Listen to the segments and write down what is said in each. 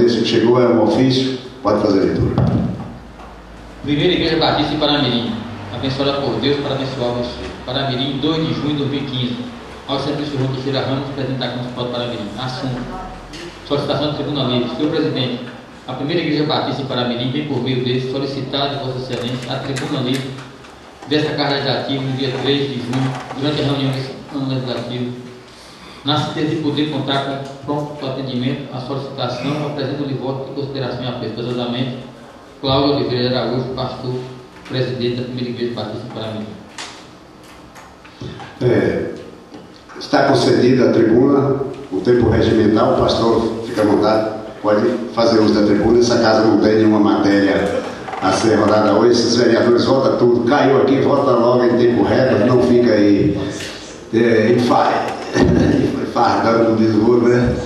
correspondência que chegou, é um ofício, pode fazer a leitura. Primeira Igreja Batista em Paramirim, abençoada por Deus para abençoar você. Paramirim, 2 de junho de 2015. Ao Centro de Rua Teixeira Ramos, presidente da Câmara Municipal de Paramirim. Assunto: solicitação de tribuna livre. Senhor presidente, a primeira Igreja Batista em Paramirim vem por meio dele solicitar de Vossa Excelência a tribuna livre desta Casa Legislativa no dia 3 de junho, durante a reunião desse ano legislativo, na certeza de poder contar com pronto atendimento à solicitação, apresento-lhe voto de consideração e apreço. Pesosamente, Cláudio Oliveira Araújo, pastor, presidente da primeira Igreja Batista em Paramirim. Está concedida a tribuna, o tempo regimental, o pastor fica à vontade, pode fazer uso da tribuna. Essa casa não tem nenhuma matéria a ser rodada hoje, esses vereadores votam tudo, caiu aqui, vota logo em tempo recorde, não fica aí fardando no desvoro, né?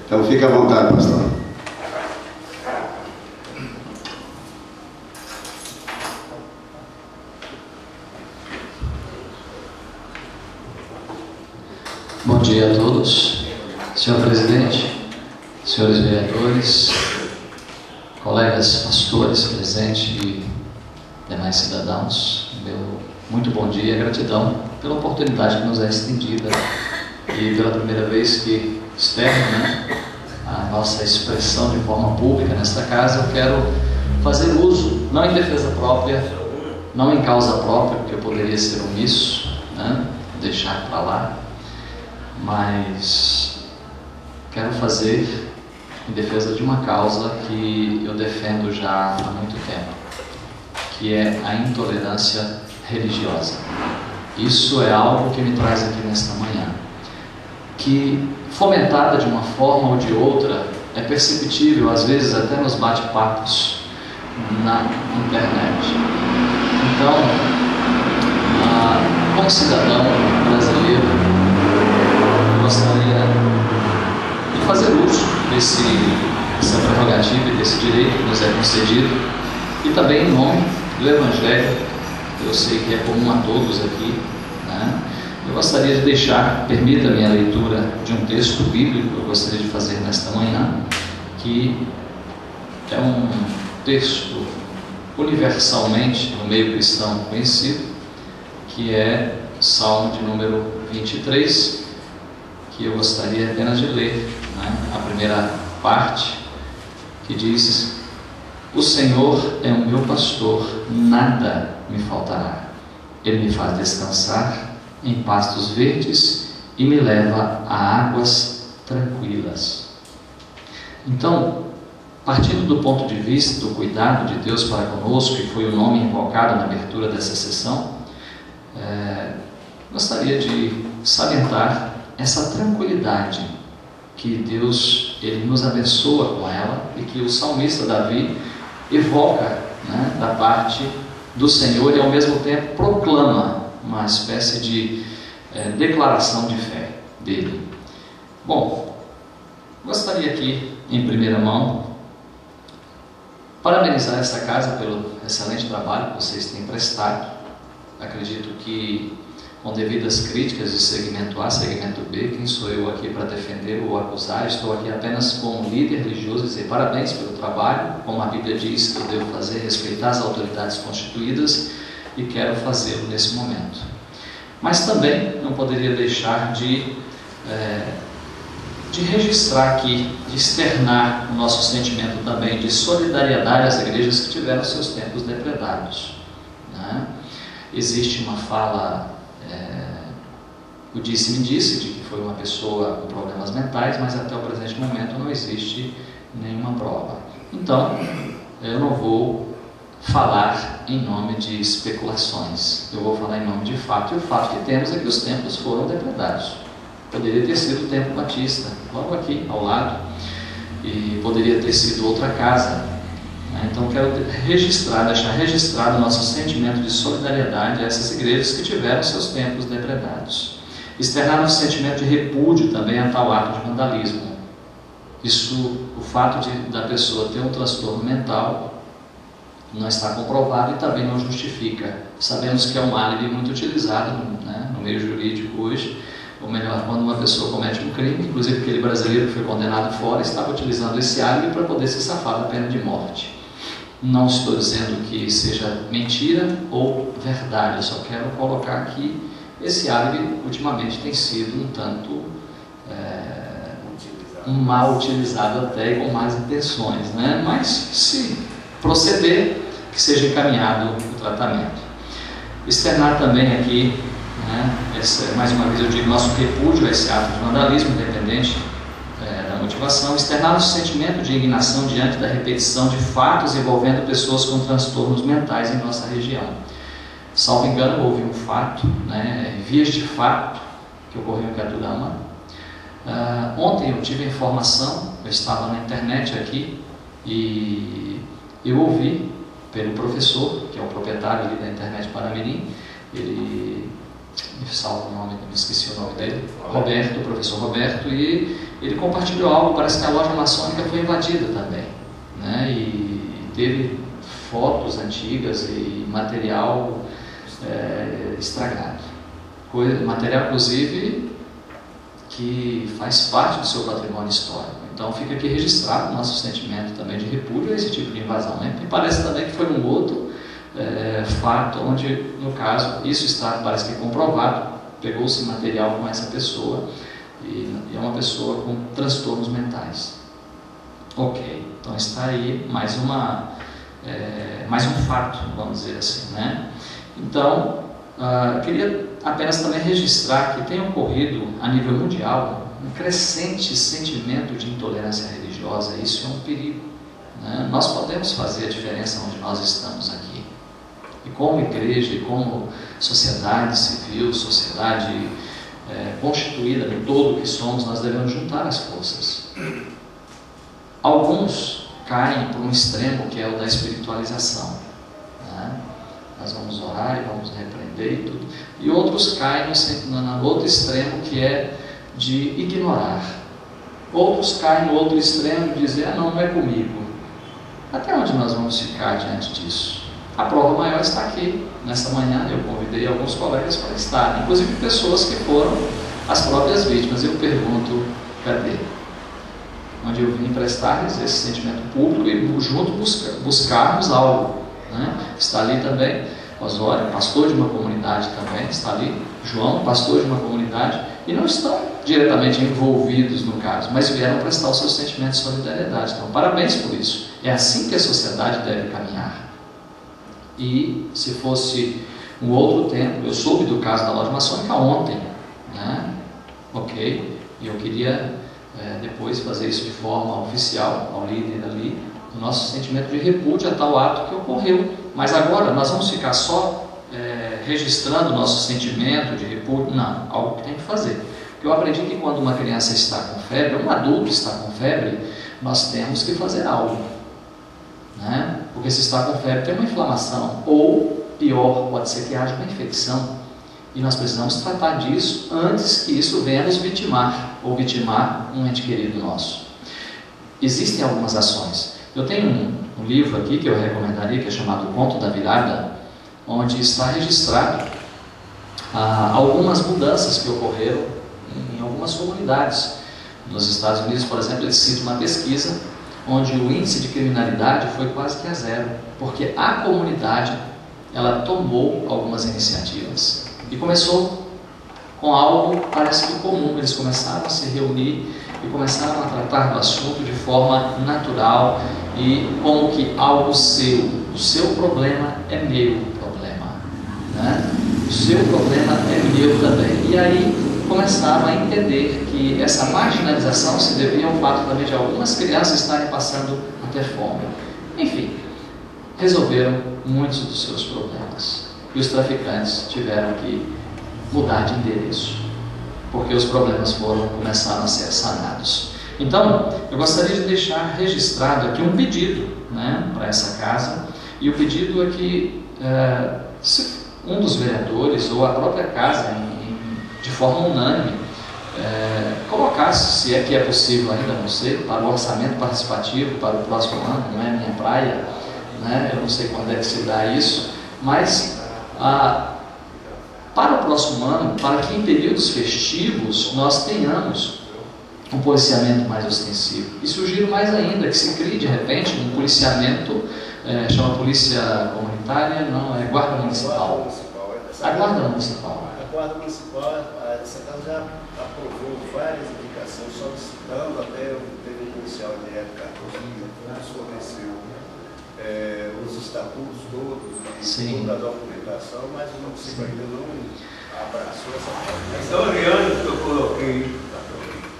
Então fica à vontade, pastor. Bom dia a todos. Senhor presidente, senhores vereadores, colegas pastores presentes e demais cidadãos, meu muito bom dia e gratidão pela oportunidade que nos é estendida e pela primeira vez que externo, a nossa expressão de forma pública nesta casa. Eu quero fazer uso, não em defesa própria, não em causa própria, porque eu poderia ser omisso, deixar para lá, mas quero fazer em defesa de uma causa que eu defendo já há muito tempo, que é a intolerância religiosa. Isso é algo que me traz aqui nesta manhã, que fomentada de uma forma ou de outra é perceptível, às vezes até nos bate-papos na internet. Então, como cidadão brasileiro, eu gostaria de fazer uso dessa prerrogativa e desse direito que nos é concedido, e também em nome do Evangelho, eu sei que é comum a todos aqui, eu gostaria de deixar, permita-me a leitura de um texto bíblico que eu gostaria de fazer nesta manhã, que é um texto universalmente no meio cristão conhecido, que é Salmo de número 23, que eu gostaria apenas de ler, a primeira parte, que diz: o Senhor é o meu pastor, nada me faltará. Ele me faz descansar em pastos verdes e me leva a águas tranquilas. Então, partindo do ponto de vista do cuidado de Deus para conosco, que foi o nome invocado na abertura dessa sessão, gostaria de salientar essa tranquilidade que Deus ele nos abençoa com ela, e que o salmista Davi evoca da parte do Senhor, e ao mesmo tempo proclama uma espécie de declaração de fé dele. Bom, gostaria aqui, em primeira mão, parabenizar esta casa pelo excelente trabalho que vocês têm prestado. Acredito que, com devidas críticas de segmento A, segmento B, quem sou eu aqui para defender ou acusar? Estou aqui apenas como líder religioso e dizer parabéns pelo trabalho, como a Bíblia diz que eu devo fazer, respeitar as autoridades constituídas, e quero fazê-lo nesse momento. Mas também não poderia deixar de registrar aqui, de externar o nosso sentimento também de solidariedade às igrejas que tiveram seus templos depredados. Existe uma fala, o disse-me disse, de que foi uma pessoa com problemas mentais, mas até o presente momento não existe nenhuma prova. Então, eu não vou falar em nome de especulações, eu vou falar em nome de fato, e o fato que temos é que os templos foram depredados. Poderia ter sido o Templo Batista, logo aqui ao lado, e poderia ter sido outra casa. Então quero registrar, deixar registrado o nosso sentimento de solidariedade a essas igrejas que tiveram seus templos depredados. Externar o sentimento de repúdio também a tal ato de vandalismo. Isso, o fato da pessoa ter um transtorno mental não está comprovado e também não justifica. Sabemos que é um álibi muito utilizado no meio jurídico hoje, ou melhor, quando uma pessoa comete um crime, inclusive aquele brasileiro que foi condenado fora, estava utilizando esse álibi para poder se safar da pena de morte. Não estou dizendo que seja mentira ou verdade, eu só quero colocar que esse álibi ultimamente tem sido um tanto mal utilizado até e com más intenções, né? Mas se proceder, que seja encaminhado o tratamento. Externar também aqui, né, mais uma vez eu digo, nosso repúdio a esse ato de vandalismo, independente da motivação, externar nosso sentimento de indignação diante da repetição de fatos envolvendo pessoas com transtornos mentais em nossa região. Salvo engano, houve um fato, né, vias de fato, que ocorreu em Caturama. Ontem eu tive a informação, eu estava na internet aqui, e eu ouvi pelo professor, que é o proprietário ali da internet Paramirim, ele, me salva o nome, me esqueci o nome dele, Roberto, o professor Roberto, e ele compartilhou algo, parece que a loja maçônica foi invadida também, né, e teve fotos antigas e material estragado, material inclusive que faz parte do seu patrimônio histórico. Então fica aqui registrado o nosso sentimento também de repúdio a esse tipo de invasão, né? E parece também que foi um outro fato onde, no caso, isso está, parece que comprovado, pegou-se material com essa pessoa e é uma pessoa com transtornos mentais. Ok, então está aí mais um fato, vamos dizer assim, né? Então, queria apenas também registrar que tem ocorrido a nível mundial um crescente sentimento de intolerância religiosa. Isso é um perigo, né? Nós podemos fazer a diferença onde nós estamos aqui. E como igreja, e como sociedade civil, sociedade constituída no todo que somos, nós devemos juntar as forças. Alguns caem por um extremo que é o da espiritualização, né? Nós vamos orar e vamos repreender e tudo. E outros caem no outro extremo que é de ignorar. Outros caem no outro extremo de dizer, não é comigo. Até onde nós vamos ficar diante disso? A prova maior está aqui. Nesta manhã eu convidei alguns colegas para estar, inclusive pessoas que foram as próprias vítimas. Eu pergunto, cadê? Onde eu vim prestar-lhes esse sentimento público e junto buscarmos algo, né? Está ali também Osório, pastor de uma comunidade também, está ali João, pastor de uma comunidade, e não estão diretamente envolvidos no caso, mas vieram prestar o seu sentimento de solidariedade. Então, parabéns por isso. É assim que a sociedade deve caminhar. E se fosse um outro tempo, eu soube do caso da loja maçônica ontem, né? Ok, e eu queria depois fazer isso de forma oficial ao líder ali, o nosso sentimento de repúdio a tal ato que ocorreu. Mas agora nós vamos ficar só registrando o nosso sentimento de repúdio? Não, algo que tem que fazer. Porque eu aprendi que quando uma criança está com febre, um adulto está com febre, nós temos que fazer algo, né? Porque se está com febre tem uma inflamação, ou pior, pode ser que haja uma infecção, e nós precisamos tratar disso antes que isso venha nos vitimar, ou vitimar um ente querido nosso. Existem algumas ações. Eu tenho um livro aqui que eu recomendaria, que é chamado O Conto da Virada, onde está registrado algumas mudanças que ocorreram em algumas comunidades. Nos Estados Unidos, por exemplo, eles citam uma pesquisa onde o índice de criminalidade foi quase que a zero, porque a comunidade ela tomou algumas iniciativas e começou com algo parece que comum. Eles começaram a se reunir e começaram a tratar do assunto de forma natural e como que algo seu. O seu problema é meu problema, né? O seu problema é meu também. E aí começaram a entender que essa marginalização se devia ao fato também de algumas crianças estarem passando até fome. Enfim, resolveram muitos dos seus problemas. E os traficantes tiveram que mudar de endereço, porque os problemas começaram a ser sanados. Então, eu gostaria de deixar registrado aqui um pedido, né, para essa casa, e o pedido é que se um dos vereadores ou a própria casa, de forma unânime, colocasse, se é que é possível ainda, não sei, para o orçamento participativo para o próximo ano, não é minha praia, né, eu não sei quando é que se dá isso, mas para o próximo ano, para que em períodos festivos nós tenhamos um policiamento mais ostensivo. E sugiro mais ainda que se crie de repente um policiamento, chama polícia comunitária, não, é guarda municipal. A guarda municipal. A guarda municipal, essa casa já aprovou várias indicações, solicitando até, teve um policial de época que nos forneceu os estatutos todos e toda a documentação, mas o município ainda não abraçou essa parte. 12 anos que eu coloquei.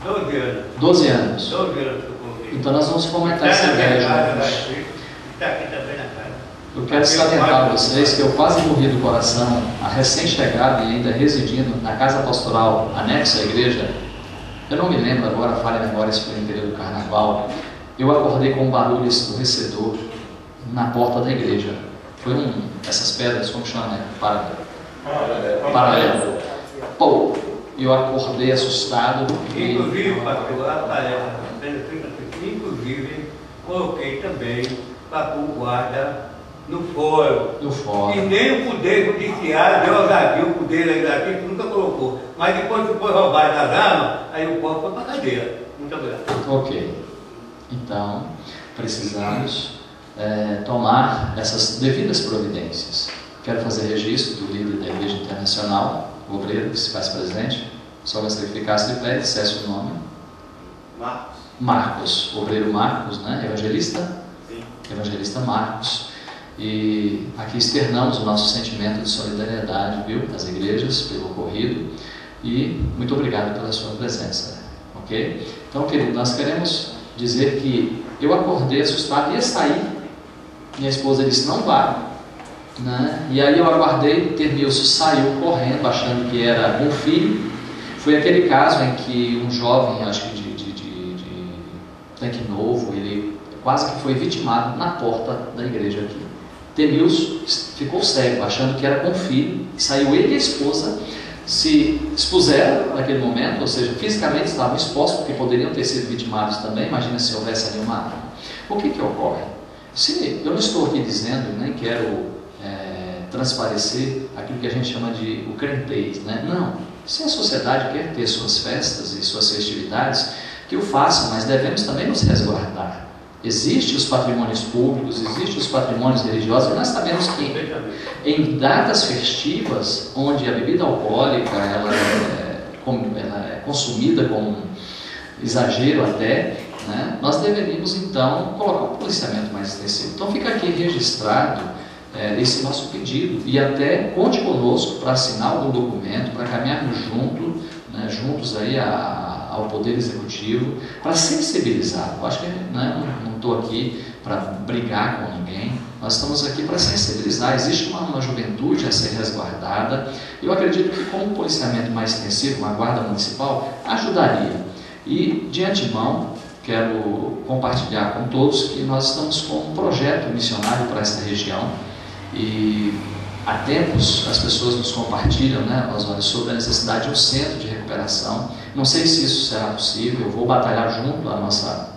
12 anos. 12 anos. 12 anos que eu coloquei. Então nós vamos comentar essa ideia juntos. Está aqui também na casa. Eu quero salientar a vocês que eu quase morri do coração, a recém-chegado e ainda residindo na casa pastoral anexa à igreja. Eu não me lembro agora, falha a memória, se foi no período do carnaval. Eu acordei com um barulho estarrecedor na porta da igreja. Foi essas pedras, como chama, né? Paralelo. Pô! Eu acordei assustado. Inclusive, pastor, inclusive, coloquei também para o guarda no fórum. No fórum. E nem o poder judiciário deu ousadia, o poder legislativo nunca colocou. Mas depois que foi roubado as armas, aí o povo foi para a cadeia. Muito obrigado. Ok. Então, precisamos tomar essas devidas providências. Quero fazer registro do líder da Igreja Internacional, o obreiro que se faz presente. Só gostaria que ficasse de pé, dissesse o nome. Marcos, obreiro Marcos, né? Evangelista? Sim. Evangelista Marcos. E aqui externamos o nosso sentimento de solidariedade, viu, das igrejas, pelo ocorrido. E muito obrigado pela sua presença, ok? Então, querido, nós queremos dizer que eu acordei assustado, ia sair. Minha esposa disse, não vá. Né? E aí eu aguardei, Termilson saiu correndo, achando que era um filho. Foi aquele caso em que um jovem, acho que de tanque novo, ele quase que foi vitimado na porta da igreja aqui. Termilson ficou cego, achando que era com o filho. Saiu ele e a esposa, se expuseram naquele momento, ou seja, fisicamente estavam expostos, porque poderiam ter sido vitimados também. Imagina se houvesse ali uma arma. O que ocorre? Se eu não estou aqui dizendo, nem quero transparecer aquilo que a gente chama de o crentez, né? Não. Se a sociedade quer ter suas festas e suas festividades, que o façam, mas devemos também nos resguardar. Existem os patrimônios públicos, existem os patrimônios religiosos, e nós sabemos que em datas festivas, onde a bebida alcoólica ela é consumida com exagero até, né? Nós deveríamos então colocar um policiamento mais extensivo. Então fica aqui registrado esse nosso pedido, e até conte conosco para assinar algum documento, para caminharmos juntos aí ao Poder Executivo, para sensibilizar. Eu acho que não estou aqui para brigar com ninguém, nós estamos aqui para sensibilizar. Existe uma juventude a ser resguardada. Eu acredito que com um policiamento mais extensivo, uma guarda municipal, ajudaria. E de antemão, quero compartilhar com todos que nós estamos com um projeto missionário para essa região. E há tempos as pessoas nos compartilham, né, Osório, sobre a necessidade de um centro de recuperação. Não sei se isso será possível, eu vou batalhar junto à nossa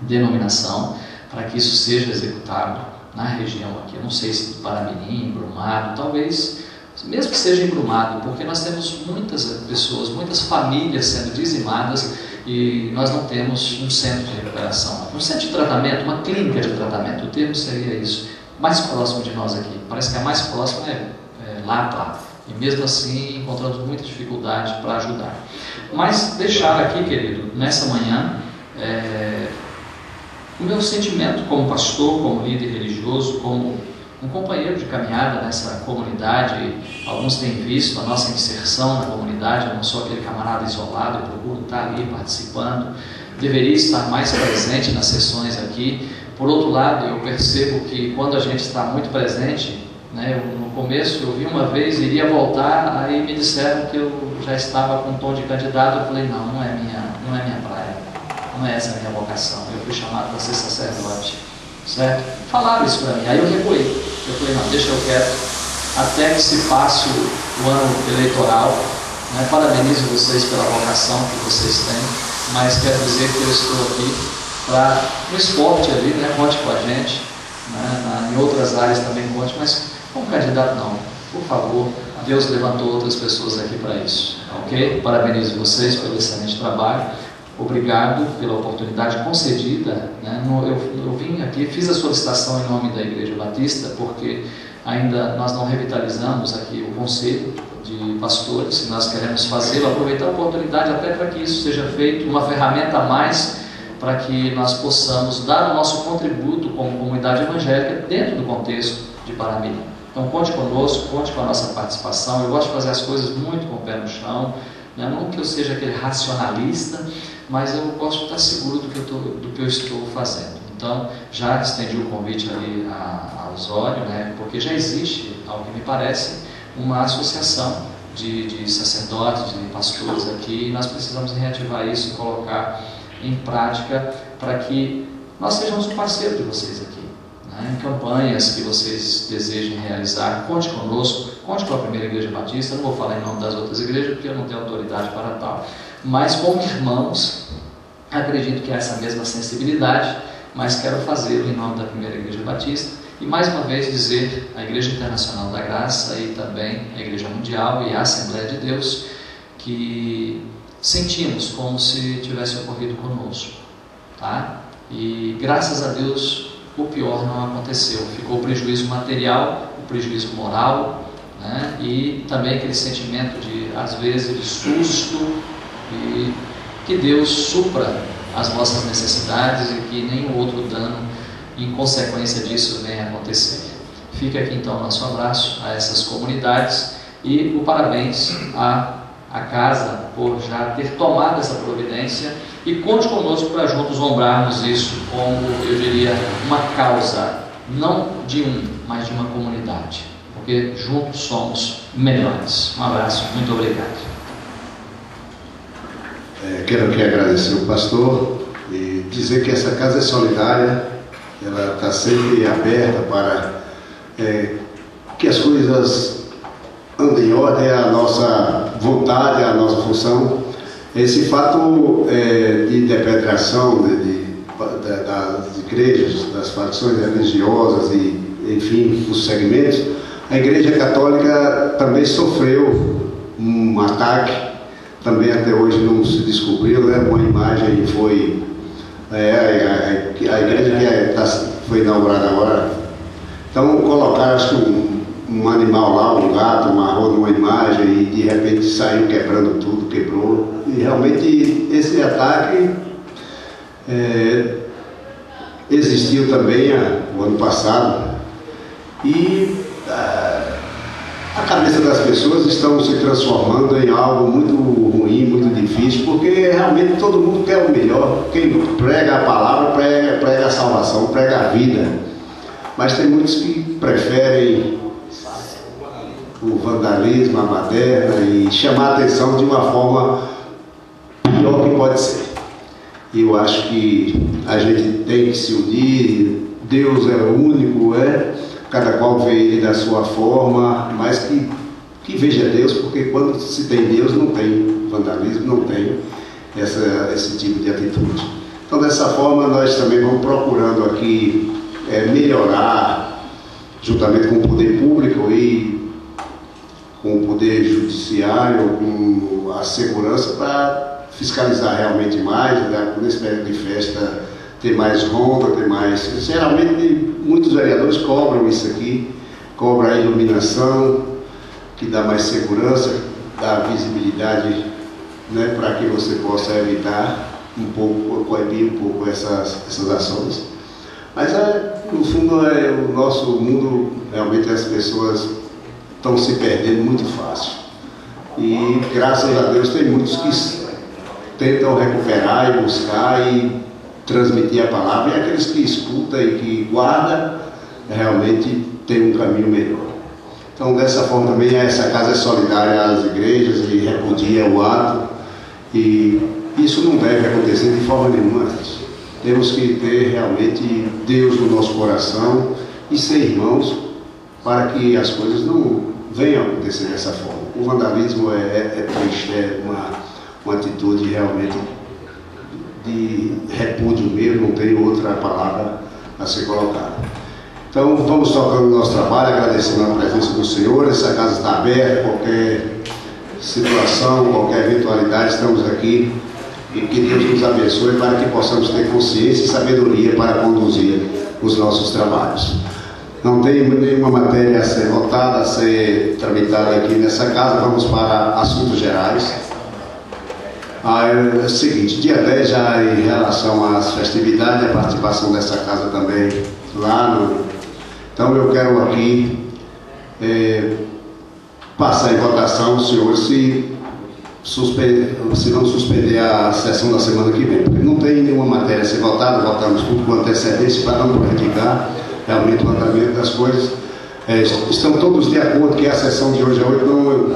denominação para que isso seja executado na região aqui. Eu não sei se Paramirim, Brumado, talvez, mesmo que seja em Brumado, porque nós temos muitas pessoas, muitas famílias sendo dizimadas e nós não temos um centro de recuperação, um centro de tratamento, uma clínica de tratamento. O termo seria isso. Mais próximo de nós aqui, parece que a mais próxima é Lapa, e mesmo assim encontramos muita dificuldade para ajudar. Mas deixar aqui, querido, nessa manhã, o meu sentimento como pastor, como líder religioso, como um companheiro de caminhada nessa comunidade. Alguns têm visto a nossa inserção na comunidade, eu não sou aquele camarada isolado, eu procuro estar ali participando, deveria estar mais presente nas sessões aqui. Por outro lado, eu percebo que quando a gente está muito presente, né, no começo eu vi uma vez, iria voltar, aí me disseram que eu já estava com um tom de candidato. Eu falei, não é minha praia, não é essa a minha vocação, eu fui chamado para ser sacerdote, certo? Falaram isso para mim, aí eu recuei, eu falei, não, deixa eu quieto, até que se passe o ano eleitoral, né? Parabenizo vocês pela vocação que vocês têm, mas quero dizer que eu estou aqui para no esporte ali, né? Conte com a gente, né? Em outras áreas também conte, mas como candidato não. por favor, Deus levantou outras pessoas aqui para isso, ok? Parabenizo vocês pelo excelente trabalho. Obrigado pela oportunidade concedida, né? Eu vim aqui, fiz a solicitação em nome da Igreja Batista, porque ainda nós não revitalizamos aqui o conselho de pastores, e nós queremos fazê-lo, aproveitar a oportunidade até para que isso seja feito, uma ferramenta a mais, para que nós possamos dar o nosso contributo como comunidade evangélica dentro do contexto de Paramirim. Então conte conosco, conte com a nossa participação. Eu gosto de fazer as coisas muito com o pé no chão, né? Não que eu seja aquele racionalista, mas eu gosto de estar seguro do que eu estou fazendo. Então, já estendi o convite ali a Osório, né? Porque já existe, ao que me parece, uma associação de sacerdotes, de pastores aqui, e nós precisamos reativar isso e colocar em prática para que nós sejamos um parceiro de vocês aqui, né? Em campanhas que vocês desejem realizar, conte conosco, conte com a Primeira Igreja Batista. Eu não vou falar em nome das outras igrejas porque eu não tenho autoridade para tal, mas como irmãos, acredito que há essa mesma sensibilidade, mas quero fazê-lo em nome da Primeira Igreja Batista e mais uma vez dizer à Igreja Internacional da Graça e também à Igreja Mundial e à Assembleia de Deus que sentimos como se tivesse ocorrido conosco, tá? E graças a Deus o pior não aconteceu. Ficou o prejuízo material, o prejuízo moral, né? E também aquele sentimento de, às vezes, de susto, e que Deus supra as vossas necessidades e que nenhum outro dano em consequência disso venha a acontecer. Fica aqui então o nosso abraço a essas comunidades e o parabéns à casa por já ter tomado essa providência, e conte conosco para juntos honrarmos isso como, eu diria, uma causa, não de mas de uma comunidade, porque juntos somos melhores. Um abraço, muito obrigado. Quero aqui agradecer o pastor e dizer que essa casa é solidária, ela está sempre aberta para que as coisas andem em ordem, a nossa vontade, a nossa função. Esse fato de depedração das igrejas, das facções religiosas e, enfim, dos segmentos, a Igreja Católica também sofreu um ataque, também até hoje não se descobriu, né? Uma imagem foi a igreja que foi inaugurada agora. Então colocaram, acho que um animal lá, um gato, amarrou numa imagem e de repente saiu quebrando tudo, quebrou. E realmente esse ataque existiu também o ano passado. E a cabeça das pessoas estão se transformando em algo muito ruim, muito difícil, porque realmente todo mundo quer o melhor. Quem prega a palavra, prega a salvação, prega a vida. Mas tem muitos que preferem o vandalismo, a baderna e chamar a atenção de uma forma pior que pode ser. E eu acho que a gente tem que se unir. Deus é o único, cada qual vê ele da sua forma, mas que veja Deus, porque quando se tem Deus não tem vandalismo, não tem esse tipo de atitude. Então dessa forma nós também vamos procurando aqui melhorar, juntamente com o poder público e com o poder judiciário, com a segurança, para fiscalizar realmente mais, né? Nesse período de festa ter mais ronda, ter mais... Geralmente muitos vereadores cobram isso aqui, cobram a iluminação, que dá mais segurança, dá visibilidade, né, para que você possa evitar um pouco, coibir um pouco essas ações. Mas no fundo o nosso mundo, realmente as pessoas estão se perdendo muito fácil. E graças a Deus tem muitos que tentam recuperar e buscar e transmitir a palavra, e aqueles que escutam e que guardam realmente tem um caminho melhor. Então dessa forma também essa casa é solidária às igrejas e repudia o ato, e isso não deve acontecer de forma nenhuma. Temos que ter realmente Deus no nosso coração e ser irmãos para que as coisas não venham a acontecer dessa forma. O vandalismo é triste, é uma atitude realmente de repúdio mesmo, não tem outra palavra a ser colocada. Então, vamos tocando o nosso trabalho, agradecendo a presença do Senhor. Essa casa está aberta, qualquer situação, qualquer eventualidade, estamos aqui. E que Deus nos abençoe para que possamos ter consciência e sabedoria para conduzir os nossos trabalhos. Não tem nenhuma matéria a ser votada, a ser tramitada aqui nessa casa. Vamos para assuntos gerais. É o seguinte, dia 10 já em relação às festividades, a participação dessa casa também lá no... Então eu quero aqui passar em votação, senhor, se não suspender a sessão da semana que vem, porque não tem nenhuma matéria a ser votada, votamos tudo com antecedência para não prejudicar realmente o andamento das coisas. Estão todos de acordo que a sessão de hoje a 8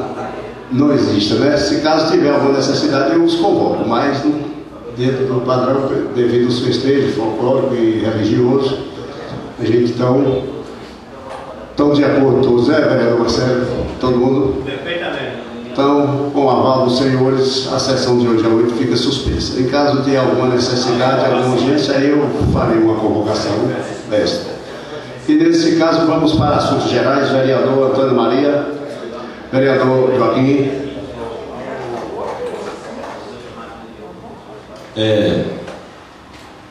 não exista, né? Se caso tiver alguma necessidade, eu os convoco, mas dentro do padrão, devido aos festejos folclórico e religioso, a gente estão de acordo todos, vereador Marcelo? Todo mundo? Perfeitamente. Então, com o aval dos senhores, a sessão de hoje a 8 fica suspensa. Em caso de alguma necessidade, alguma urgência, aí eu farei uma convocação desta. E nesse caso, vamos para assuntos gerais. Vereador Antônio Maria, vereador Joaquim.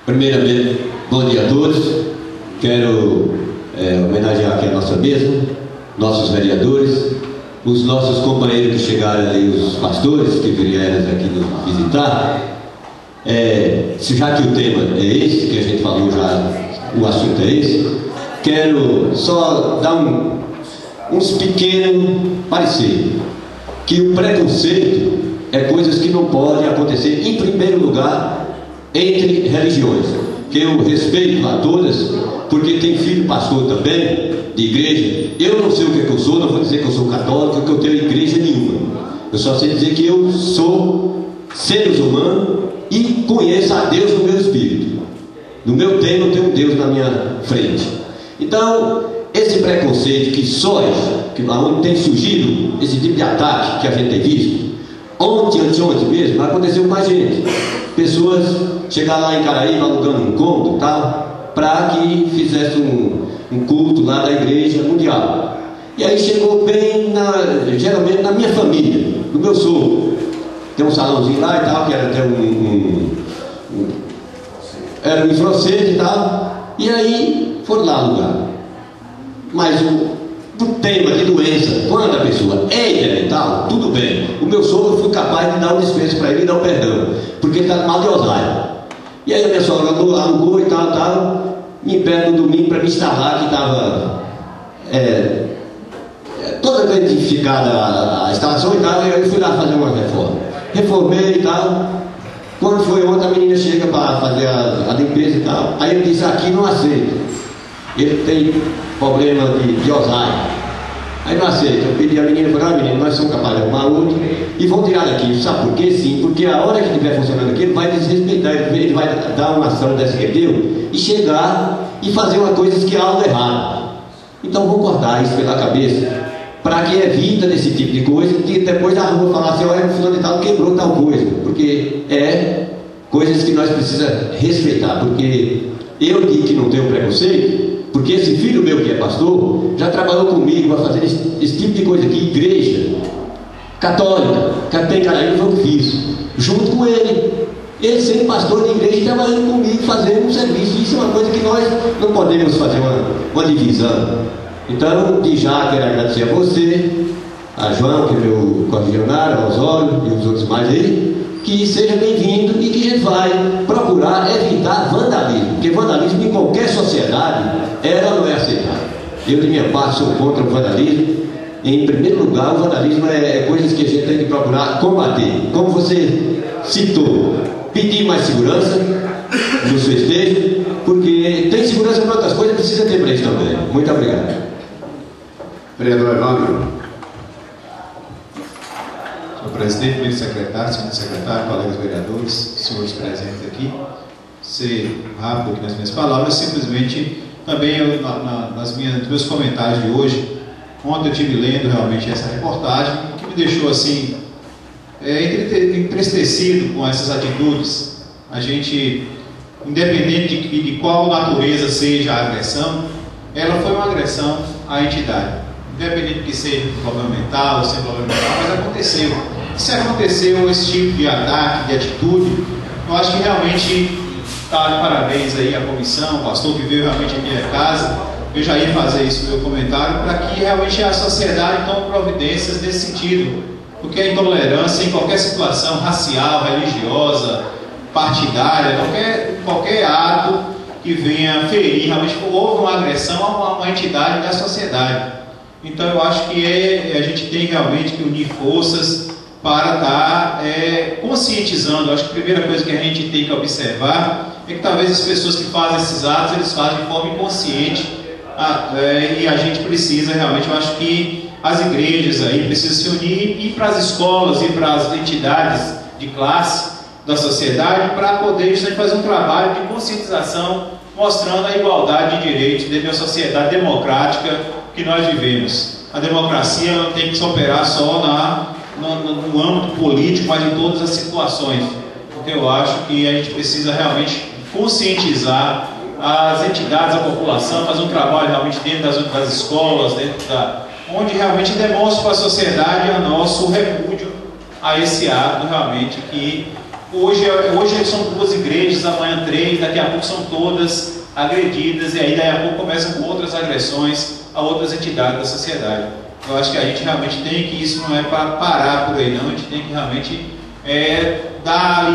Primeiramente, bom dia a todos. Quero homenagear aqui a nossa mesa, nossos vereadores, os nossos companheiros que chegaram ali, os pastores que vieram aqui nos visitar. Já que o tema é esse, que a gente falou já, o assunto é esse, quero só dar uns pequenos pareceres, que o preconceito é coisas que não podem acontecer, em primeiro lugar, entre religiões, que eu respeito a todas, porque tem filho pastor também, de igreja. Eu não sei o que eu sou, não vou dizer que eu sou católico, que eu tenho igreja nenhuma. Eu só sei dizer que eu sou seres humanos e conheço a Deus no meu espírito. No meu tempo eu tenho Deus na minha frente. Então, esse preconceito que só onde tem surgido esse tipo de ataque que a gente tem visto, anteontem mesmo, aconteceu com a gente. Pessoas chegaram lá em Caraíba alugando um cômodo, tal, para que fizesse um culto lá da igreja mundial. E aí chegou bem, geralmente na minha família, no meu sogro. Tem um salãozinho lá e tal, que era até era um francês e tal. E aí foram lá alugar. Mas o tema de doença, quando a pessoa é intermental, tudo bem. O meu sogro foi capaz de dar um desprezo para ele e dar um perdão, porque ele está mal de Alzheimer. E aí a minha sogra alugou e tal, me pede no domingo para me instalar, que estava toda identificada a instalação e tal, e eu fui lá fazer uma reforma. Reformei e tal. Quando foi ontem, a menina chega para fazer a limpeza e tal. Aí ele disse: aqui não aceita. Ele tem problema de Alzheimer. Aí não aceita. Eu pedi a menina, falei: menina, nós somos capazes de arrumar outro e vão tirar daqui. Sabe por quê? Sim, porque a hora que estiver funcionando aqui, ele vai desrespeitar, ele vai dar uma ação dessa que ele deu e chegar e fazer uma coisa que é algo errado. Então vamos cortar isso pela cabeça, para que evita desse tipo de coisa, que depois a rua falar assim: olha, o fulano de tal quebrou tal coisa, porque é coisas que nós precisamos respeitar. Porque eu digo que não tenho preconceito, porque esse filho meu que é pastor já trabalhou comigo para fazer esse tipo de coisa aqui, igreja católica, que tem Caraíba, foi o que fiz, junto com ele. Ele sendo pastor de igreja e trabalhando comigo, fazendo um serviço. Isso é uma coisa que nós não podemos fazer uma divisão. Então, de já quero agradecer a você, a João, que é meu correligionário, a Osório e os outros mais aí, que seja bem-vindo e que a gente vai procurar evitar vandalismo, porque vandalismo em qualquer sociedade não é aceitável. Eu, de minha parte, sou contra o vandalismo. Em primeiro lugar, o vandalismo é coisas que a gente tem que procurar combater. Como você citou, pedir mais segurança nos festejos, porque tem segurança para outras coisas, precisa ter para isso também. Muito obrigado. Vereador Evandro. Senhor presidente, primeiro secretário, segundo secretário, colegas vereadores, senhores presentes aqui, ser rápido aqui nas minhas palavras, simplesmente também nos meus comentários de hoje, ontem eu estive lendo realmente essa reportagem, que me deixou assim, entristecido com essas atitudes. A gente, independente de qual natureza seja a agressão, ela foi uma agressão à entidade. Independente de que seja um problema mental ou sem problema mental, mas aconteceu. Se aconteceu esse tipo de ataque, de atitude, eu acho que realmente está de parabéns aí a comissão, o pastor que veio realmente aqui à casa. Eu já ia fazer isso no meu comentário, para que realmente a sociedade tome providências nesse sentido, porque a intolerância em qualquer situação racial, religiosa, partidária, qualquer ato que venha ferir, realmente houve uma agressão a uma entidade da sociedade. Então eu acho que a gente tem realmente que unir forças para estar conscientizando. Eu acho que a primeira coisa que a gente tem que observar é que talvez as pessoas que fazem esses atos, eles fazem de forma inconsciente, e a gente precisa realmente, eu acho que as igrejas aí precisam se unir, ir para as escolas, ir para as entidades de classe da sociedade, para poder justamente fazer um trabalho de conscientização, mostrando a igualdade de direitos dentro da sociedade democrática que nós vivemos. A democracia não tem que se operar só no âmbito político, mas em todas as situações. Então eu acho que a gente precisa realmente conscientizar as entidades, a população, fazer um trabalho realmente dentro das escolas, onde realmente demonstra para a sociedade o nosso repúdio a esse ato realmente que hoje são 2 igrejas, amanhã 3, daqui a pouco são todas agredidas, e aí daqui a pouco começam com outras agressões a outras entidades da sociedade. Eu acho que a gente realmente tem que, isso não é para parar por aí não, a gente tem que realmente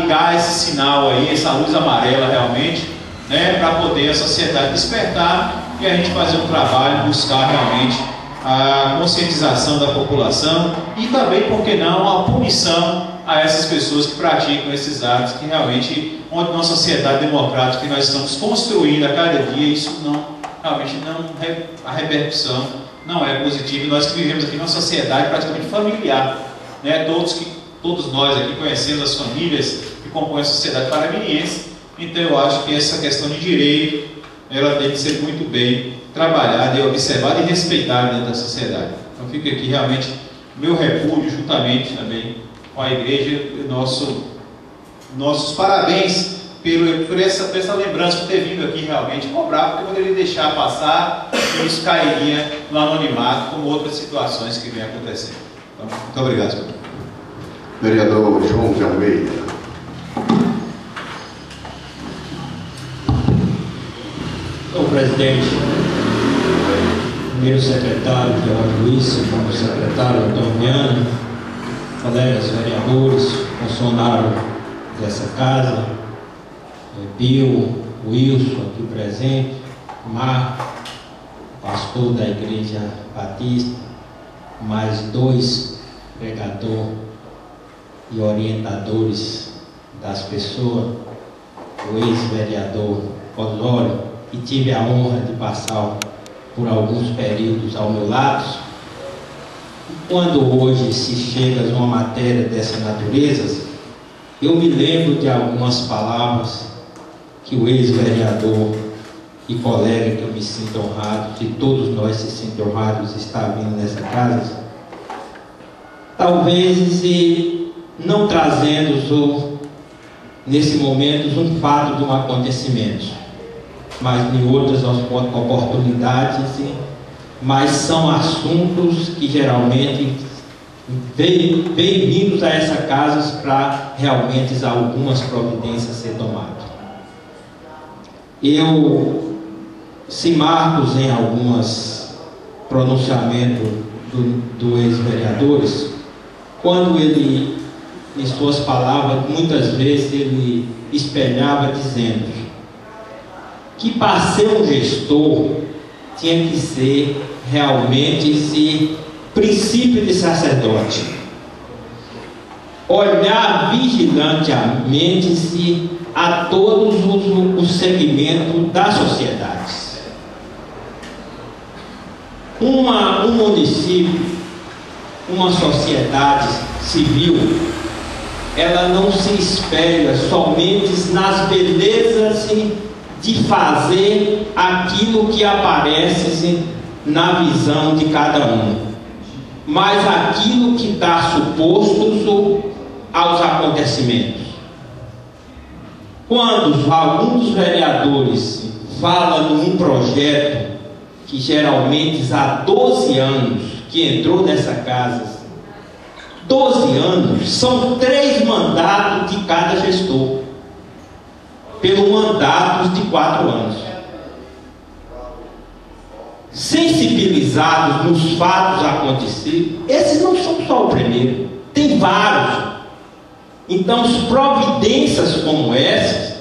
ligar esse sinal aí, essa luz amarela realmente, né, para poder a sociedade despertar e a gente fazer um trabalho, buscar realmente a conscientização da população e também, por que não, a punição a essas pessoas que praticam esses atos, que realmente, onde numa sociedade democrática que nós estamos construindo a cada dia, isso realmente a repercussão não é positiva. E nós que vivemos aqui numa sociedade praticamente familiar, né? Todos nós aqui conhecemos as famílias que compõem a sociedade paramiriense. Então eu acho que essa questão de direito, ela tem que ser muito bem trabalhada e observada e respeitada dentro da sociedade. Então fica aqui realmente meu repúdio, juntamente também com a igreja, nossos parabéns por essa lembrança, por ter vindo aqui realmente cobrar, porque poderia deixar passar e isso cairia no anonimato, como outras situações que vêm acontecendo. Então, muito obrigado, senhor. Vereador João de Almeida. Senhor presidente, primeiro secretário Geraldo Luiz, segundo secretário Antônio Viana, colegas vereadores, funcionários dessa casa, Bill, Wilson aqui presente, Marco, pastor da Igreja Batista, mais 2 pregadores e orientadores das pessoas, o ex-vereador Osório, e tive a honra de passar por alguns períodos ao meu lado. Quando hoje se chega a uma matéria dessa natureza, eu me lembro de algumas palavras que o ex-vereador e colega, que eu me sinto honrado, e todos nós se sentimos honrados de estar vindo nessa casa, talvez não trazendo nesse momento um fato de um acontecimento, mas em outras oportunidades, mas são assuntos que geralmente vêm vindos a essa casa para realmente algumas providências ser tomadas. Se Marcos, em alguns pronunciamentos do ex-vereadores, quando ele, em suas palavras, muitas vezes ele espelhava dizendo que para ser um gestor tinha que ser realmente esse princípio de sacerdote, olhar vigilantemente a todos os segmentos da sociedade. Um município, uma sociedade civil, ela não se espelha somente nas belezas de fazer aquilo que aparece na visão de cada um, mas aquilo que dá suposto aos acontecimentos. Quando alguns vereadores falam num projeto que geralmente há 12 anos que entrou nessa casa, 12 anos, são 3 mandatos de cada gestor, pelo mandato de 4 anos. Sensibilizados nos fatos acontecidos, esses não são só o primeiro, tem vários. Então, as providências como essas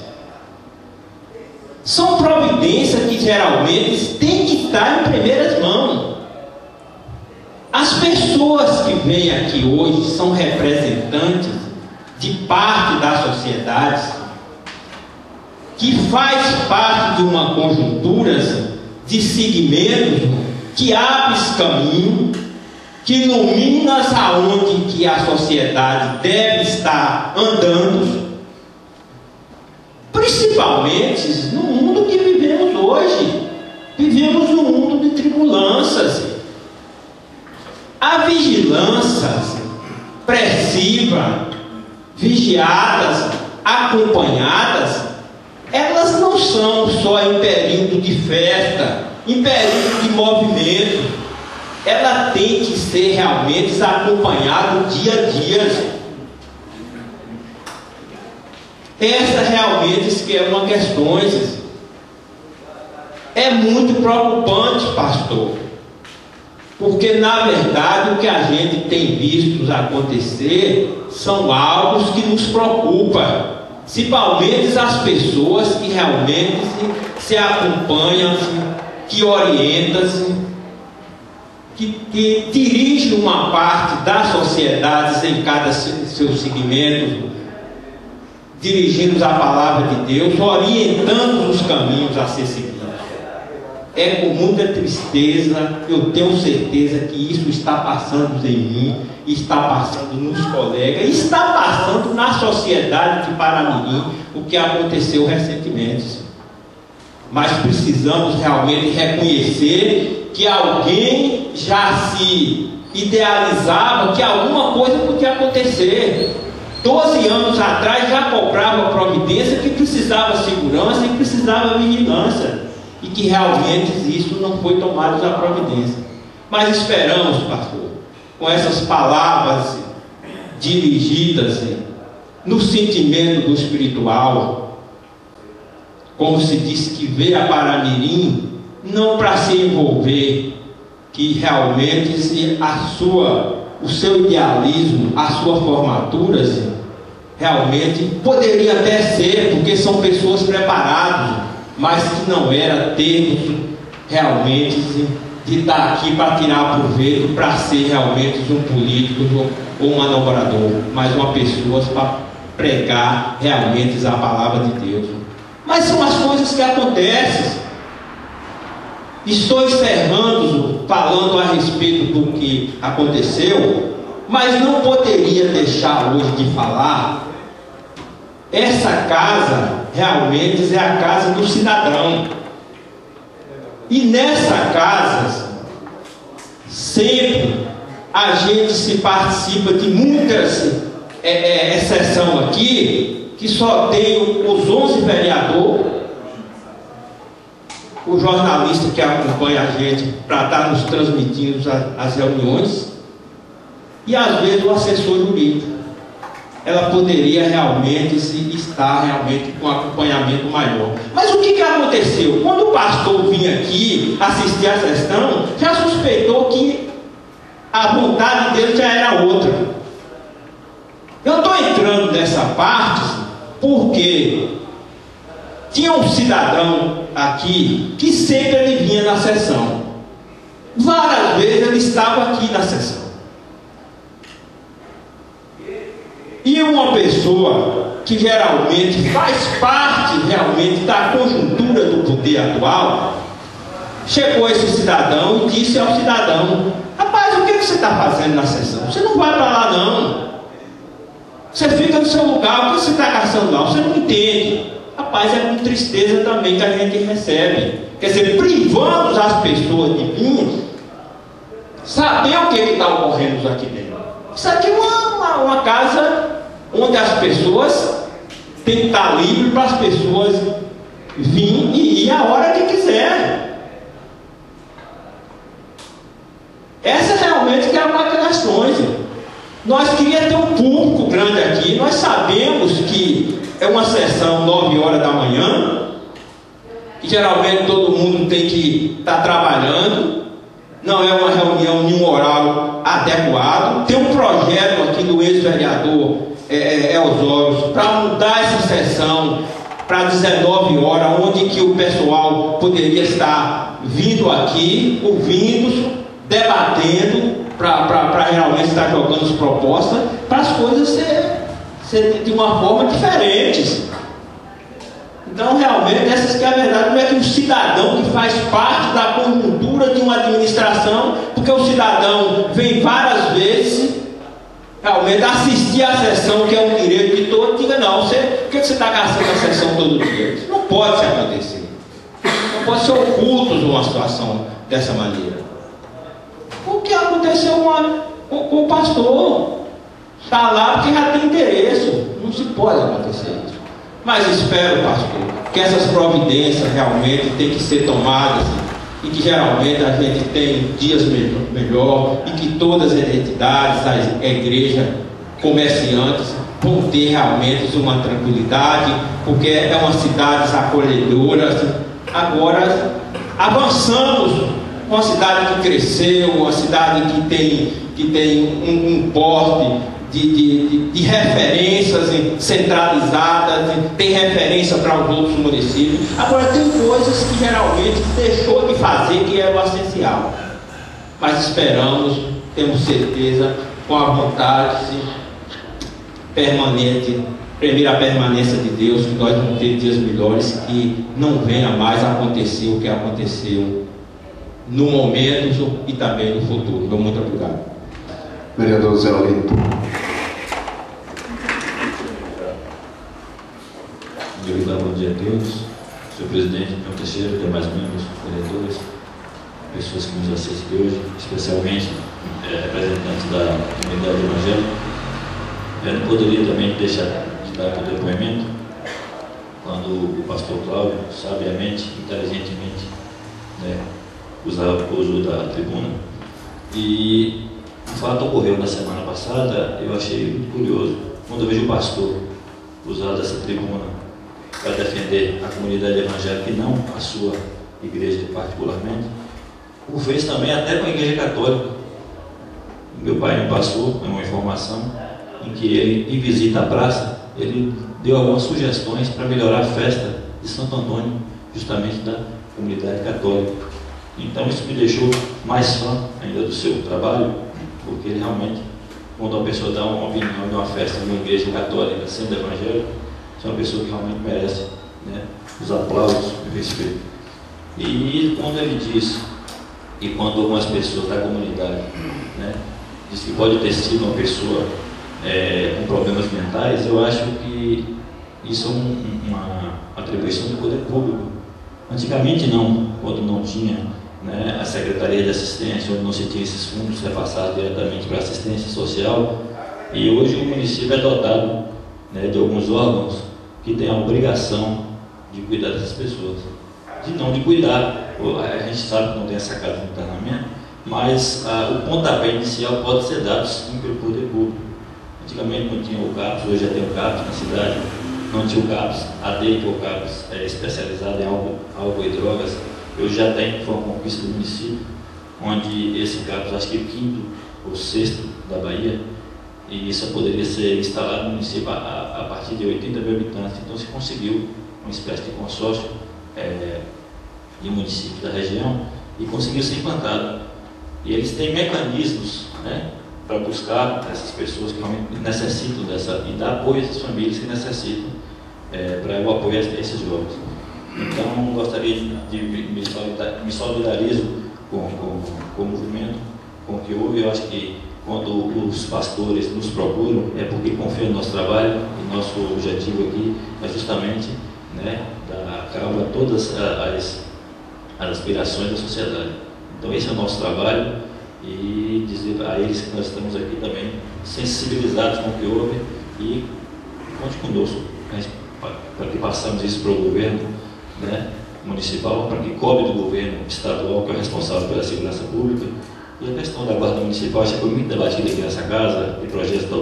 são providências que geralmente têm que estar em primeiras mãos. As pessoas que vêm aqui hoje são representantes de parte da sociedade que faz parte de uma conjuntura de segmentos que abre esse caminho, que ilumina aonde que a sociedade deve estar andando, principalmente no mundo que vivemos hoje. Vivemos num mundo de tribulâncias. A vigilância pressiva, vigiadas, acompanhadas, elas não são só em período de festa, em período de movimento. Ela tem que ser realmente acompanhada dia a dia. Essa realmente que é uma questão. É muito preocupante, pastor, porque na verdade o que a gente tem visto acontecer são algo que nos preocupa, principalmente as pessoas que realmente se acompanham, que orientam, que dirigem uma parte das sociedades em cada seu segmento, dirigindo a palavra de Deus, orientando os caminhos a ser seguidos. É com muita tristeza, eu tenho certeza que isso está passando em mim, está passando nos colegas, está passando na sociedade de Paramirim, o que aconteceu recentemente. Mas precisamos realmente reconhecer que alguém já se idealizava que alguma coisa podia acontecer. 12 anos atrás já cobrava providência que precisava segurança e precisava vigilância, e que realmente isso não foi tomado a providência. Mas esperamos, pastor, com essas palavras dirigidas no sentimento do espiritual, como se diz, que veio a Paramirim não para se envolver, que realmente o seu idealismo, a sua formatura, realmente poderia até ser, porque são pessoas preparadas, mas que não era termos realmente de estar aqui para tirar proveito, para ser realmente um político ou um manobrador, mas uma pessoa para pregar realmente a palavra de Deus. Mas são as coisas que acontecem. Estou encerrando, falando a respeito do que aconteceu, mas não poderia deixar hoje de falar. Essa casa realmente é a casa do cidadão, e nessa casa sempre a gente se participa de muitas exceções aqui, que só tem os 11 vereadores, o jornalista que acompanha a gente para estar nos transmitindo as reuniões, e às vezes o assessor jurídico. Ela poderia realmente estar realmente com um acompanhamento maior. Mas o que aconteceu? Quando o pastor vinha aqui assistir a sessão, já suspeitou que a vontade dele já era outra. Eu estou entrando nessa parte porque tinha um cidadão aqui que sempre ele vinha na sessão. Várias vezes ele estava aqui na sessão. E uma pessoa que geralmente faz parte realmente da conjuntura do poder atual, chegou esse cidadão e disse ao cidadão: rapaz, o que você está fazendo na sessão? Você não vai para lá não. Você fica no seu lugar, o que você está gastando lá? Você não entende. Rapaz, é com tristeza também que a gente recebe. Quer dizer, privamos as pessoas de vir saber o que está ocorrendo aqui dentro. Isso aqui é uma casa onde as pessoas têm que estar livres para as pessoas virem e ir a hora que quiser. Essa realmente que é uma das questões. Nós queríamos ter um público grande aqui. Nós sabemos que é uma sessão 9 horas da manhã, que geralmente todo mundo tem que estar trabalhando. Não é uma reunião em um horário adequado. Tem um projeto aqui do ex-vereador Osório para mudar essa sessão para 19 horas, onde que o pessoal poderia estar vindo aqui, ouvindo, debatendo, para realmente estar jogando as propostas, para as coisas ser de uma forma diferente. Então, realmente, essa que é a verdade. Não é que o cidadão que faz parte da conjuntura de uma administração, porque o cidadão vem várias vezes realmente assistir à sessão, que é um direito de todos, diga, não, por que você está gastando a sessão todo dia? Isso não pode acontecer. Não pode ser oculto numa situação dessa maneira. O que aconteceu com o pastor? Está lá porque já tem interesse. Não se pode acontecer isso. Mas espero, pastor, que essas providências realmente têm que ser tomadas, e que geralmente a gente tem dias melhor, e que todas as entidades, a igreja, comerciantes, vão ter realmente uma tranquilidade, porque é uma cidade acolhedora. Agora avançamos, uma cidade que cresceu, uma cidade que tem um porte de referências centralizadas, tem referência para os outros municípios. Agora tem coisas que geralmente deixou de fazer, que é o essencial. Mas esperamos, temos certeza, com a vontade permanente, primeiro a permanência de Deus, que nós vamos ter dias melhores, que não venha mais acontecer o que aconteceu no momento e também no futuro. Muito obrigado. Vereador Zé Olimpo. Obrigado, bom dia a todos. Senhor presidente, meu Teixeira, demais membros, vereadores, pessoas que nos assistem hoje, especialmente representantes da comunidade evangélica. Eu não poderia também deixar de dar aqui o depoimento quando o pastor Cláudio, sabiamente, inteligentemente, usou da tribuna. E o fato ocorreu na semana passada. Eu achei muito curioso quando eu vejo o pastor usar dessa tribuna para defender a comunidade evangélica e não a sua igreja particularmente. O fez também até com a igreja católica. Meu pai me passou uma informação em que ele, em visita à praça, ele deu algumas sugestões para melhorar a festa de Santo Antônio, justamente da comunidade católica. Então isso me deixou mais fã ainda do seu trabalho, porque ele realmente, quando uma pessoa dá uma opinião de uma festa de uma igreja católica sendo evangélica, é uma pessoa que realmente merece os aplausos e o respeito. E quando ele diz, e quando algumas pessoas da comunidade diz que pode ter sido uma pessoa com problemas mentais, eu acho que isso é uma atribuição do poder público. Antigamente não, quando não tinha a Secretaria de Assistência, onde não se tinha esses fundos repassados diretamente para assistência social, e hoje o município é dotado de alguns órgãos que têm a obrigação de cuidar dessas pessoas. De cuidar, a gente sabe que não tem essa casa de internamento, mas o pontapé inicial pode ser dado sim pelo poder público. Antigamente não tinha o CAPS, hoje já tem o CAPS na cidade, não tinha o CAPS, a DEI, que o CAPS é especializado em álcool e drogas, hoje já tem, foi uma conquista do município, onde esse CAPS, acho que é o 5º ou 6º da Bahia, e isso poderia ser instalado no município a partir de 80 mil habitantes. Então se conseguiu uma espécie de consórcio de municípios da região e conseguiu ser implantado. E eles têm mecanismos para buscar essas pessoas que realmente necessitam e dar apoio a essas famílias que necessitam para o apoio a esses jovens. Então gostaria de me solidarizo com o movimento, com o que houve. Eu acho que quando os pastores nos procuram é porque confiam no nosso trabalho, e nosso objetivo aqui é justamente dar cabo a todas as aspirações da sociedade. Então esse é o nosso trabalho, e dizer a eles que nós estamos aqui também sensibilizados com o que houve, e conte conosco para que passamos isso para o governo municipal, para que cobre do governo estadual, que é o responsável pela segurança pública, E a questão da guarda municipal, acho que foi muito debatida aqui nessa casa, de projetos da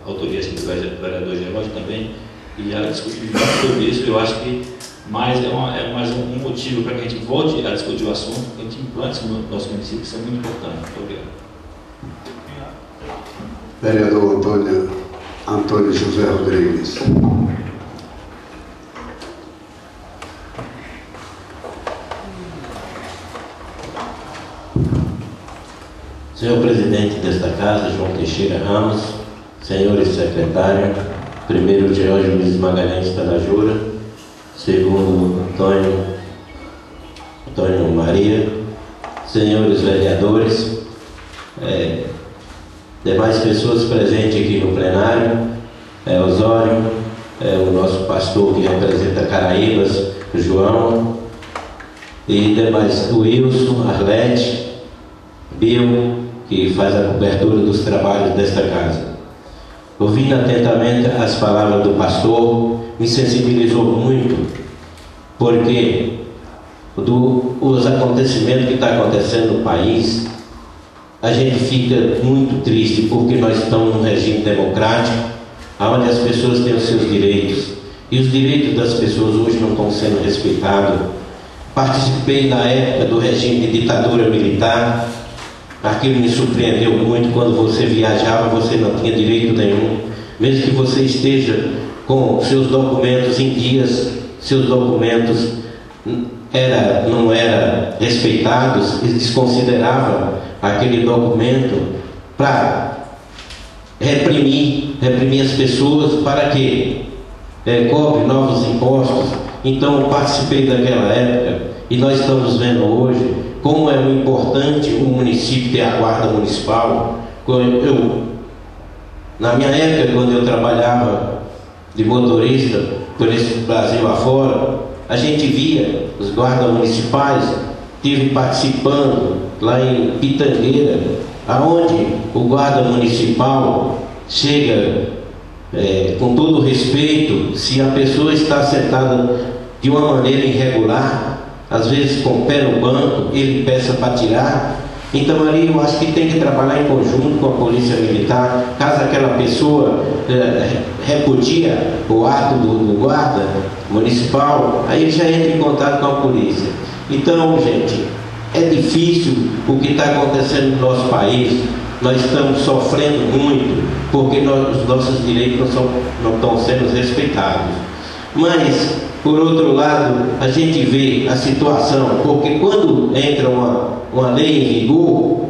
autoria do vereador Geraldo também, e já discutimos sobre isso. Eu acho que é mais um motivo para que a gente volte a discutir o assunto, que a gente implante no nosso município, isso é muito importante. Muito obrigado. Vereador Antônio José Rodrigues. Senhor presidente desta casa, João Teixeira Ramos, senhores secretários, primeiro George Luiz Magalhães Tanajura, segundo Antônio Maria, senhores vereadores, demais pessoas presentes aqui no plenário, Osório, o nosso pastor que representa Caraíbas, João, e demais, o Wilson, Arlete, Bill, que faz a cobertura dos trabalhos desta casa. Ouvindo atentamente as palavras do pastor, me sensibilizou muito, porque os acontecimentos que estão acontecendo no país, a gente fica muito triste, porque nós estamos num regime democrático, onde as pessoas têm os seus direitos, e os direitos das pessoas hoje não estão sendo respeitados. Participei na época do regime de ditadura militar. Aquilo me surpreendeu muito. Quando você viajava, você não tinha direito nenhum, mesmo que você esteja com seus documentos em dias, seus documentos não eram respeitados, e desconsiderava aquele documento para reprimir as pessoas, para que cobre novos impostos. Então eu participei daquela época, e nós estamos vendo hoje como é importante o município ter a guarda municipal. Na minha época, quando eu trabalhava de motorista por esse Brasil afora, a gente via os guardas municipais, estive participando lá em Pitangueira, aonde o guarda municipal chega com todo respeito. Se a pessoa está sentada de uma maneira irregular, às vezes com o pé no banco, ele peça para tirar. Então ali eu acho que tem que trabalhar em conjunto com a polícia militar. Caso aquela pessoa repudia o ato do guarda municipal, aí ele já entra em contato com a polícia. Então, gente, é difícil o que está acontecendo no nosso país. Nós estamos sofrendo muito, porque os nossos direitos não estão sendo respeitados. Mas, por outro lado, a gente vê a situação, porque quando entra uma lei em vigor,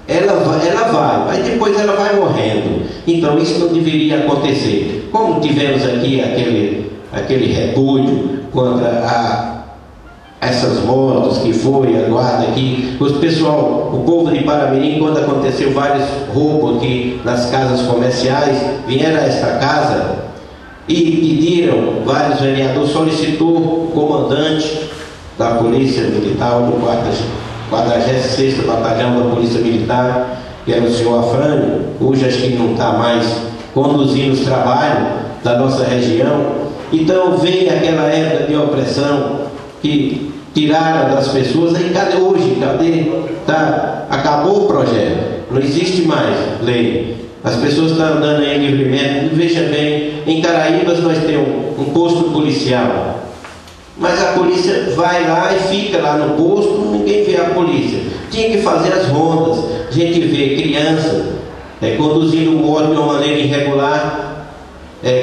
ela vai, mas depois ela vai morrendo. Então isso não deveria acontecer. Como tivemos aqui aquele repúdio contra essas motos que foi a guarda aqui, o povo de Paramirim, quando aconteceu vários roubos aqui nas casas comerciais, vieram a esta casa e pediram, vários vereadores, solicitou o comandante da Polícia Militar, do 46º Batalhão da Polícia Militar, que era o senhor Afrânio, hoje acho que não está mais conduzindo os trabalhos da nossa região. Então veio aquela época de opressão que tiraram das pessoas. Aí cadê hoje? Acabou o projeto, não existe mais lei. As pessoas estão andando aí livremente. Veja bem, em Caraíbas nós temos um posto policial, mas a polícia vai lá e fica lá no posto, ninguém vê a polícia. Tinha que fazer as rondas. A gente vê criança conduzindo moto de uma maneira irregular,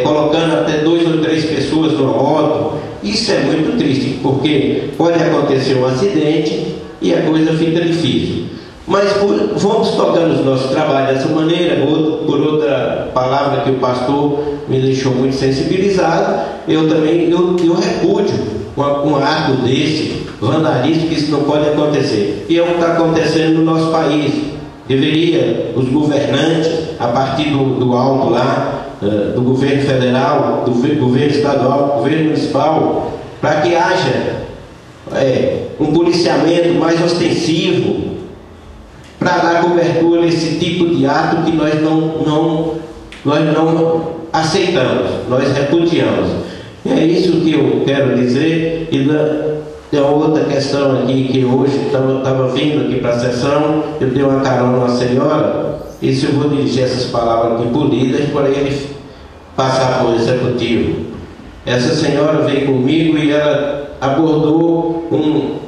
colocando até 2 ou 3 pessoas numa moto. Isso é muito triste, porque pode acontecer um acidente e a coisa fica difícil. Mas vamos tocando os nossos trabalhos dessa maneira. Por outra palavra que o pastor me deixou muito sensibilizado, eu também eu repúdio um ato desse, vandalismo, que isso não pode acontecer. E é o que está acontecendo no nosso país. Deveria os governantes, a partir do alto lá, do governo federal, do governo estadual, do governo municipal, para que haja um policiamento mais ostensivo, para dar cobertura a esse tipo de ato que nós não aceitamos, nós repudiamos. É isso que eu quero dizer. E tem outra questão aqui, que hoje estava vindo aqui para a sessão, eu dei uma carona a uma senhora, e se eu vou dirigir essas palavras aqui polidas para ele passar para o executivo. Essa senhora veio comigo e ela abordou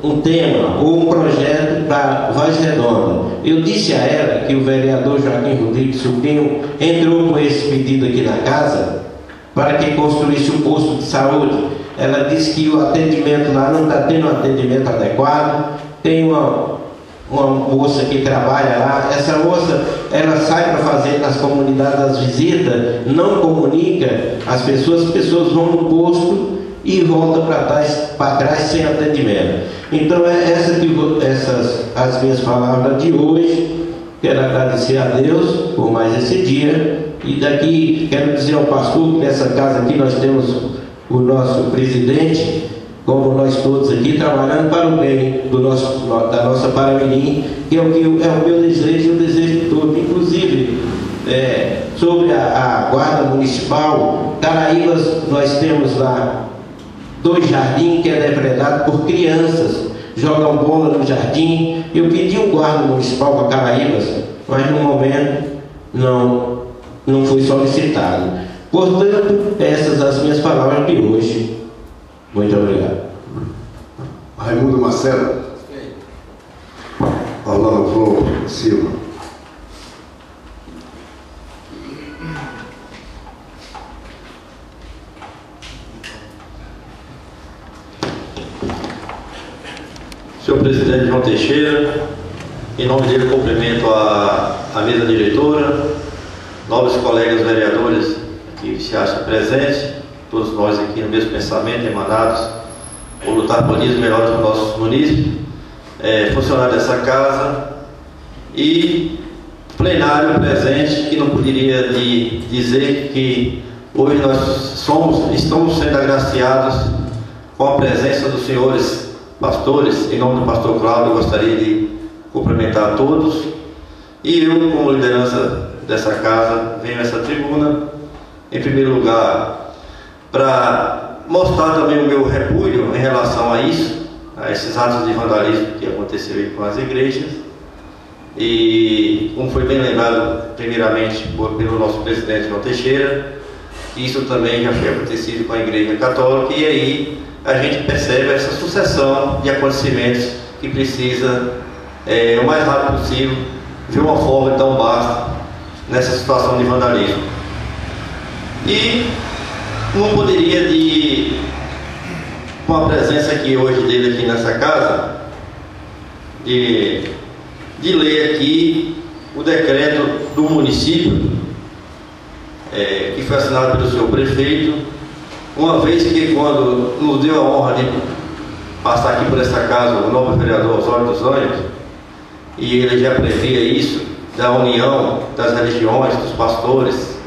um tema ou um projeto para Voz Redonda. Eu disse a ela que o vereador Joaquim Rodrigues Sobrinho entrou com esse pedido aqui na casa para que construísse um posto de saúde. Ela disse que o atendimento lá não está tendo um atendimento adequado. Tem uma moça que trabalha lá. Essa moça, ela sai para fazer nas comunidades as visitas, não comunica as pessoas vão no posto e voltam para trás sem atendimento. Então essas as minhas palavras de hoje. Quero agradecer a Deus por mais esse dia, e daqui quero dizer ao pastor que nessa casa aqui nós temos o nosso presidente, como nós todos aqui, trabalhando para o bem da nossa Paramirim, que é o meu desejo, o desejo de todos. Inclusive, sobre a guarda municipal, Caraíbas, nós temos lá 2 jardins que é depredado por crianças, jogam bola no jardim. Eu pedi um guarda municipal para Caraíbas, mas no momento não foi solicitado. Portanto, essas as minhas palavras de hoje. Muito obrigado. Raimundo Marcelo. Orlando Flor Silva. Senhor presidente João Teixeira, em nome dele cumprimento a mesa diretora, nobres colegas vereadores que se acham presentes, todos nós aqui no mesmo pensamento, emanados por lutar por dias melhores para os nossos munícipes, funcionários dessa casa e plenário presente, que não poderia dizer que hoje nós estamos sendo agraciados com a presença dos senhores pastores. Em nome do pastor Cláudio, eu gostaria de cumprimentar a todos, e eu, como liderança dessa casa, venho a essa tribuna, em primeiro lugar, para mostrar também o meu repúdio em relação a isso, a esses atos de vandalismo que aconteceram com as igrejas. E, como foi bem lembrado primeiramente pelo nosso presidente João Teixeira, que isso também já foi acontecido com a Igreja Católica, e aí a gente percebe essa sucessão de acontecimentos que precisa, o mais rápido possível, ver uma forma então basta nessa situação de vandalismo. E não poderia, com a presença aqui hoje dele aqui nessa casa, de ler aqui o decreto do município, que foi assinado pelo senhor prefeito, uma vez que, quando nos deu a honra de passar aqui por essa casa o novo vereador Osório dos Anjos, e ele já previa isso, da união das religiões, dos pastores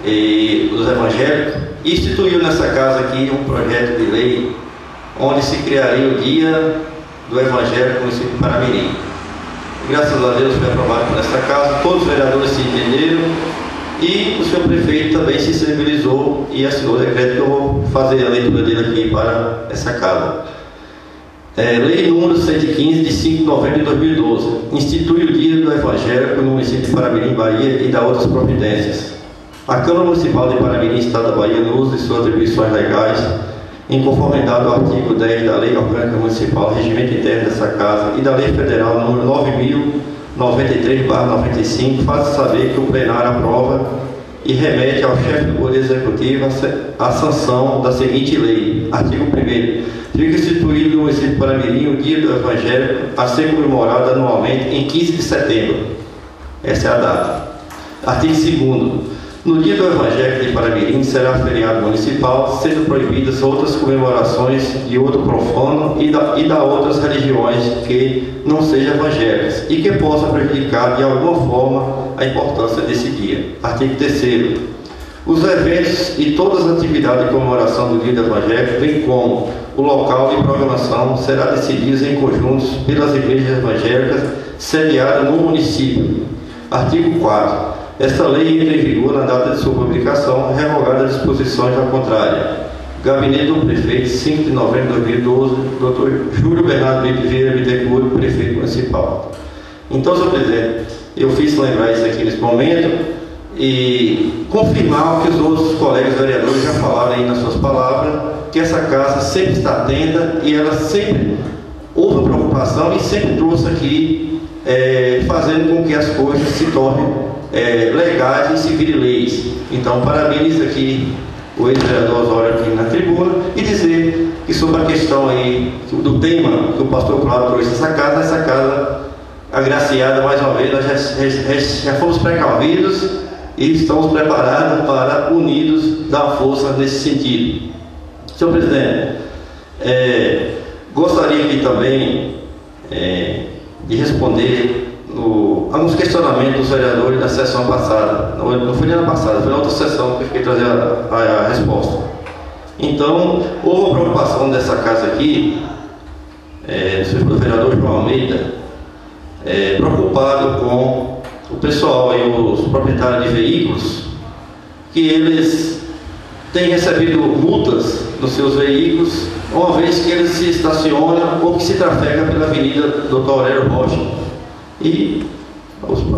e dos evangélicos, instituiu nessa casa aqui um projeto de lei onde se criaria o Dia do Evangelho no município de Paramirim. Graças a Deus foi aprovado por essa casa, todos os vereadores se entenderam, e o senhor prefeito também se sensibilizou e assinou o decreto, que eu vou fazer a leitura dele aqui para essa casa. Lei número 115, de 5 de novembro de 2012, institui o Dia do Evangelho no município de Paramirim, Bahia, e dá outras providências. A Câmara Municipal de Paramirim, Estado da Bahia, no uso de suas atribuições legais, em conformidade ao artigo 10 da Lei Orgânica Municipal, Regimento Interno dessa Casa, e da Lei Federal número 9.093/95, faz saber que o plenário aprova e remete ao chefe do Poder Executivo a sanção da seguinte lei. Artigo 1º. Fica instituído no município de Paramirim o Dia do Evangelho, a ser comemorado anualmente em 15 de setembro. Essa é a data. Artigo 2º. No Dia do Evangelho de Paramirim será feriado municipal, sendo proibidas outras comemorações de outro profano e da outras religiões que não sejam evangélicas e que possam prejudicar de alguma forma a importância desse dia. Artigo 3º. Os eventos e todas as atividades de comemoração do Dia do Evangelho, bem como o local de programação, será decididos em conjuntos pelas igrejas evangélicas sediadas no município. Artigo 4. Esta lei entra em vigor na data de sua publicação, revogada disposições ao contrário. Gabinete do Prefeito, 5 de novembro de 2012, Dr. Júlio Bernardo Lipe Vieira Bittencourt, Prefeito Municipal. Então, senhor presidente, eu fiz lembrar isso aqui nesse momento e confirmar o que os outros colegas vereadores já falaram aí nas suas palavras, que essa casa sempre está atenta e ela sempre houve preocupação e sempre trouxe aqui, fazendo com que as coisas se tornem legais e se virem leis. Então, parabenizo aqui o ex-vereador Osório aqui na tribuna e dizer que sobre a questão aí do tema que o pastor Cláudio trouxe essa casa agraciada mais uma vez, nós já fomos precavidos e estamos preparados para unidos dar força nesse sentido. Senhor presidente, gostaria aqui também de responder alguns questionamentos dos vereadores da sessão passada. Não foi nem na passada, foi na outra sessão que eu fiquei trazendo a resposta. Então, houve uma preocupação dessa casa aqui, do vereador João Almeida, preocupado com o pessoal e os proprietários de veículos, que eles têm recebido multas nos seus veículos, uma vez que eles se estacionam ou que se trafegam pela Avenida Dr. Aurélio Rocha. E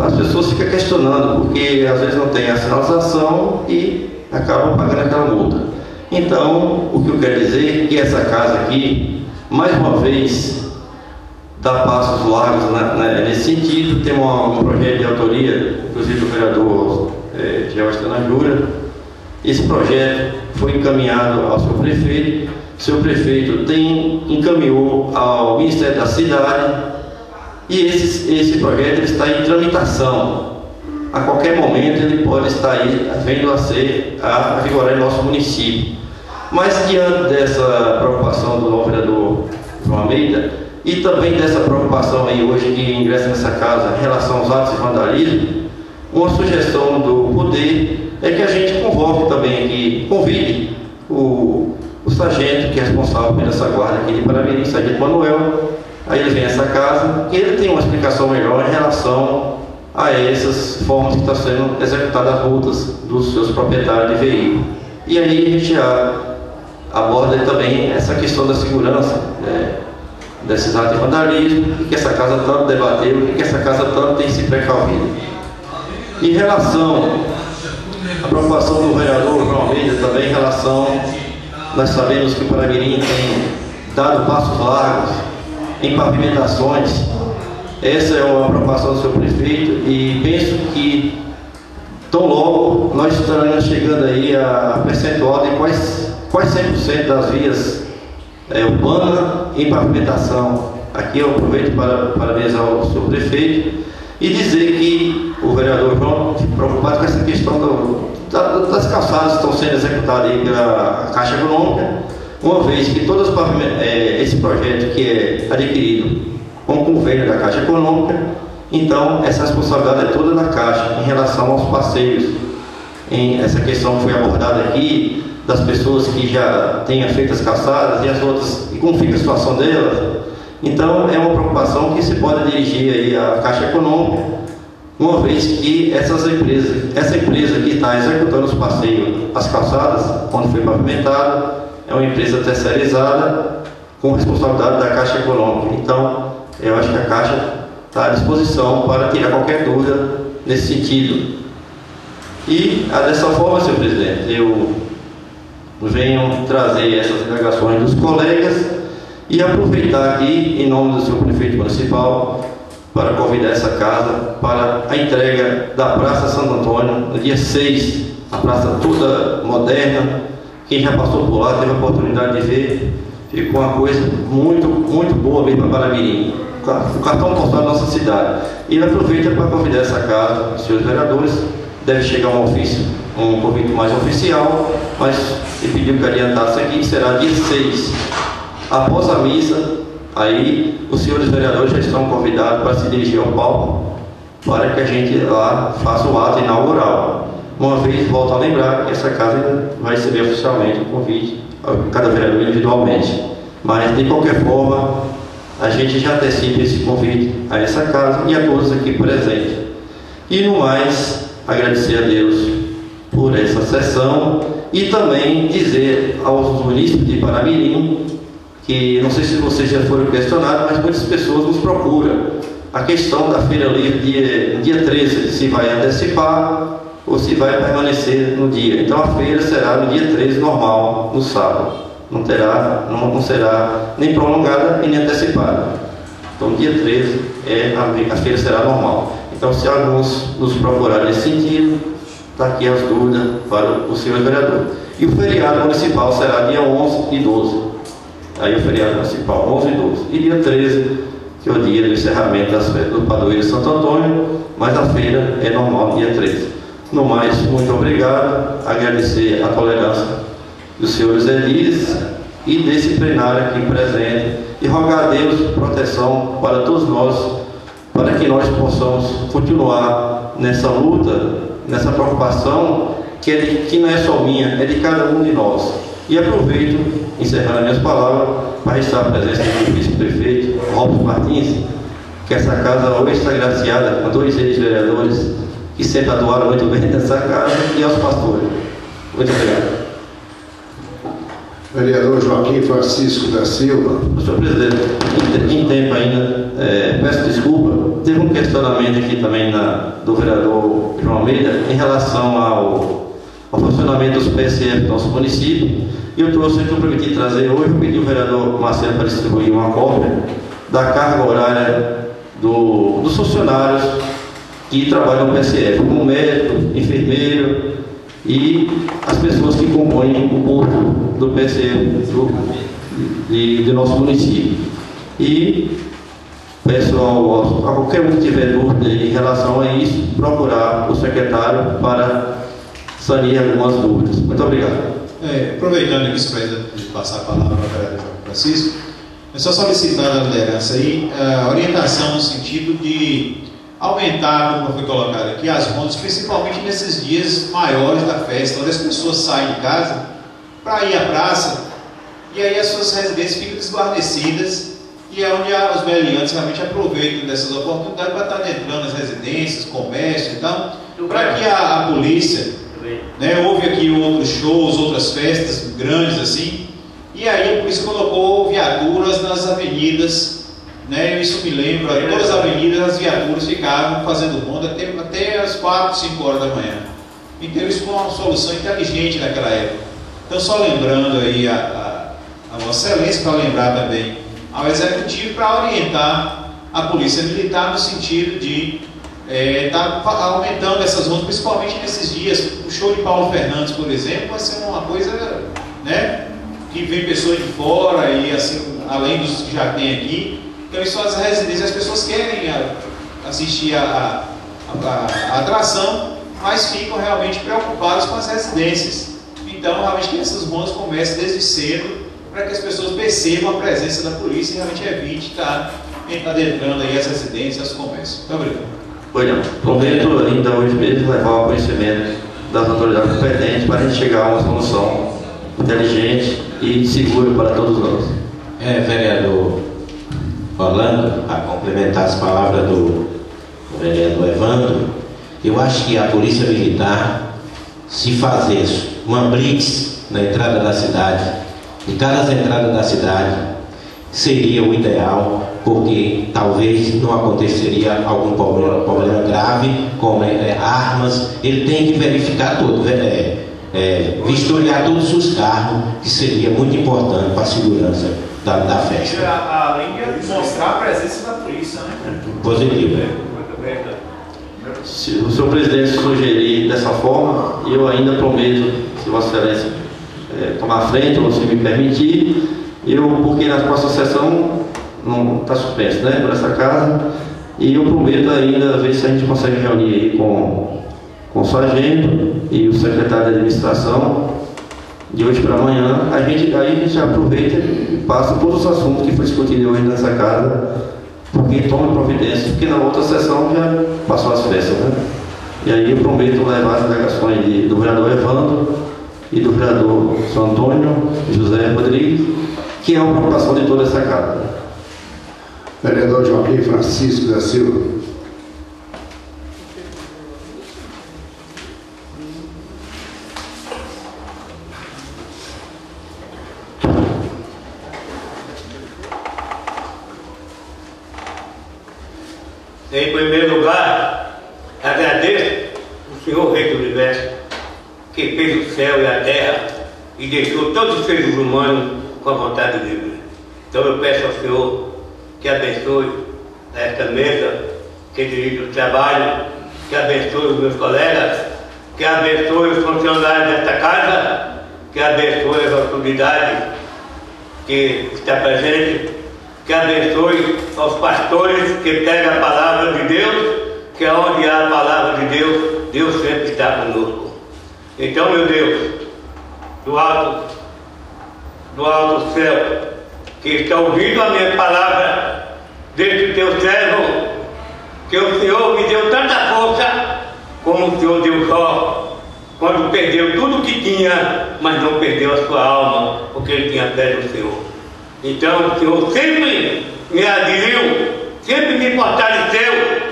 as pessoas ficam questionando, porque às vezes não tem a sinalização e acabam pagando aquela multa. Então, o que eu quero dizer é que essa casa aqui, mais uma vez, dá passos largos nesse sentido. Tem um projeto de autoria, inclusive do vereador George Júlia. Esse projeto foi encaminhado ao seu prefeito. Seu prefeito encaminhou ao Ministério da Cidade. E esse projeto está em tramitação. A qualquer momento ele pode estar aí vendo a vigorar em nosso município. Mas diante dessa preocupação do novo vereador João Almeida e também dessa preocupação aí hoje que ingressa nessa casa em relação aos atos de vandalismo, uma sugestão do poder é que a gente convoque também aqui, convide o sargento que é responsável pela essa guarda aqui de Paramirim, sargento Manuel. Aí ele vem a essa casa e ele tem uma explicação melhor em relação a essas formas que estão sendo executadas as multas dos seus proprietários de veículo. E aí a gente aborda também essa questão da segurança, desses atos de vandalismo, e que essa casa tanto debateu e que essa casa tanto tem se precavido. Em relação à preocupação do vereador João Almeida também, em relação, nós sabemos que o Paramirim tem dado passos largos em pavimentações. Essa é uma preocupação do seu prefeito e penso que tão logo nós estaremos chegando aí a percentual de quase 100% das vias urbanas em pavimentação. Aqui eu aproveito para parabenizar o seu prefeito e dizer que o vereador João fica preocupado com essa questão das calçadas que estão sendo executadas aí pela Caixa Econômica, uma vez que todos esse projeto que é adquirido com o convênio da Caixa Econômica, então essa responsabilidade é toda da Caixa em relação aos passeios. Essa questão foi abordada aqui, das pessoas que já tenham feito as calçadas e as outras, e como fica a situação delas. Então é uma preocupação que se pode dirigir aí à Caixa Econômica, uma vez que essa empresa que está executando os passeios, as calçadas, quando foi pavimentada, é uma empresa terceirizada com responsabilidade da Caixa Econômica. Então, eu acho que a Caixa está à disposição para tirar qualquer dúvida nesse sentido. E, dessa forma, senhor presidente, eu venho trazer essas indagações dos colegas e aproveitar aqui, em nome do senhor prefeito municipal, para convidar essa casa para a entrega da Praça Santo Antônio, no dia 6, a praça toda moderna. Quem já passou por lá teve a oportunidade de ver, ficou uma coisa muito, muito boa mesmo para Paramirim, o cartão postal da nossa cidade. E ele aproveita para convidar essa casa, os senhores vereadores, deve chegar um ofício, um convite mais oficial, mas ele pediu que adiantasse aqui, será dia 6, após a missa. Aí os senhores vereadores já estão convidados para se dirigir ao palco, para que a gente lá faça o ato inaugural. Uma vez, volto a lembrar que essa casa vai receber oficialmente o convite, cada vereador individualmente. Mas, de qualquer forma, a gente já antecipa esse convite a essa casa e a todos aqui presentes. E, no mais, agradecer a Deus por essa sessão E também dizer aos munícipes de Paramirim, que não sei se vocês já foram questionados, mas muitas pessoas nos procuram a questão da feira livre dia 13, se vai antecipar ou se vai permanecer no dia. Então a feira será no dia 13 normal, no sábado. Não será nem prolongada e nem antecipada. Então dia 13 a feira será normal. Então se alguns nos procurarem nesse sentido, está aqui as dúvidas para o senhor vereador. E o feriado municipal será dia 11 e 12. Aí o feriado municipal, 11 e 12. E dia 13, que é o dia do encerramento das festas do Padroeiro de Santo Antônio, mas a feira é normal, dia 13. No mais, muito obrigado, agradecer a tolerância dos senhores Elis e desse plenário aqui presente, e rogar a Deus proteção para todos nós, para que nós possamos continuar nessa luta, nessa preocupação, que não é só minha, é de cada um de nós. E aproveito, encerrando as minhas palavras, para estar a presença do vice-prefeito Robson Martins, que essa casa hoje está agraciada com 2 ex-vereadores que sempre atuaram muito bem nessa casa, e aos pastores. Muito obrigado. Vereador Joaquim Francisco da Silva. Senhor presidente, em tempo ainda, peço desculpa, teve um questionamento aqui também do vereador João Almeida em relação ao funcionamento dos PSF do nosso município. E eu trouxe o que eu prometi trazer hoje. Eu pedi ao vereador Marcelo para distribuir uma cópia da carga horária dos funcionários que trabalham no PSF, como médico, enfermeiro e as pessoas que compõem o corpo do PSF do nosso município. E peço a qualquer um que tiver dúvida em relação a isso, procurar o secretário para sanear algumas dúvidas. Muito obrigado. Aproveitando aqui, se de passar a palavra para o vereador João Francisco, é só solicitar a liderança aí a orientação no sentido de aumentar, como foi colocado aqui, as rondas, principalmente nesses dias maiores da festa, onde as pessoas saem de casa para ir à praça, e aí as suas residências ficam desguarnecidas, e é onde os meliantes realmente aproveitam dessas oportunidades para estar adentrando as residências, comércio. Então, para que a polícia, houve aqui outros shows, outras festas grandes assim, e aí a polícia colocou viaturas nas avenidas, isso me lembra, todas as avenidas as viaturas ficavam fazendo ronda até as 4, 5 horas da manhã. Então isso foi uma solução inteligente naquela época. Então só lembrando aí a Vossa Excelência, para lembrar também ao Executivo, para orientar a Polícia Militar no sentido de está aumentando essas rondas, principalmente nesses dias. O show de Paulo Fernandes, por exemplo, vai ser uma coisa, que vem pessoas de fora e assim, além dos que já tem aqui. Então isso as residências, as pessoas querem assistir a atração, mas ficam realmente preocupadas com as residências. Então realmente que essas rondas comecem desde cedo, para que as pessoas percebam a presença da polícia e realmente evite estar adentrando aí as residências, os comércios. Muito obrigado. Olha, prometo ainda hoje mesmo levar ao conhecimento das autoridades competentes para a gente chegar a uma solução inteligente e segura para todos nós. Vereador Orlando, a complementar as palavras do vereador Evandro, eu acho que a Polícia Militar, se fazer uma blitz na entrada da cidade, em cada entrada da cidade, seria o ideal, porque talvez não aconteceria algum problema grave, como armas. Ele tem que verificar tudo, vistoriar todos os carros, que seria muito importante para a segurança da festa. Além de mostrar a presença da polícia, Positivo. Se o senhor presidente sugerir dessa forma, eu ainda prometo, se Vossa Excelência tomar frente, ou se me permitir, porque na próxima sessão não está suspenso, por essa casa, e eu prometo ainda ver se a gente consegue reunir aí com o sargento e o secretário de administração de hoje para amanhã. Aí a gente aproveita e passa todos os assuntos que foi discutido hoje nessa casa, porque toma providência, porque na outra sessão já passou as festas, E aí eu prometo levar as delegações do vereador Evandro e do vereador São Antônio José Rodrigues, que é uma preocupação de toda essa casa. Vereador Joaquim Francisco da Silva. Em primeiro lugar, agradeço o Senhor Rei do Universo, que fez o céu e a terra e deixou todos os seres humanos com a vontade livre. Então eu peço ao Senhor que abençoe esta mesa, que dirige o trabalho, que abençoe os meus colegas, que abençoe os funcionários desta casa, que abençoe as autoridades que está presente, que abençoe aos pastores que pegam a palavra de Deus, que onde há a palavra de Deus, Deus sempre está conosco. Então, meu Deus, do alto céu, que está ouvindo a minha palavra, deste teu servo, que o Senhor me deu tanta força, como o Senhor deu Jó, quando perdeu tudo o que tinha, mas não perdeu a sua alma, porque ele tinha fé no Senhor. Então o Senhor sempre me aderiu, sempre me fortaleceu,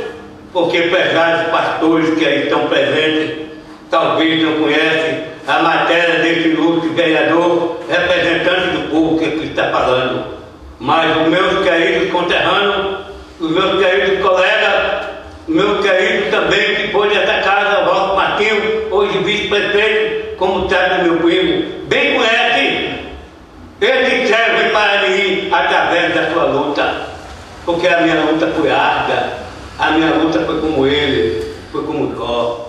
porque pesados pastores que aí estão presentes, talvez não conhecem a matéria desse ilustre vereador, representante do povo que aqui está falando. Mas os meus queridos conterrâneos, os meus queridos colegas, os meus queridos também que foi dessa casa, Walter Martinho, hoje vice-prefeito, como está do meu primo, bem conhece. Ele serve para mim através da sua luta, porque a minha luta foi árdua, a minha luta foi como ele, foi como Jó.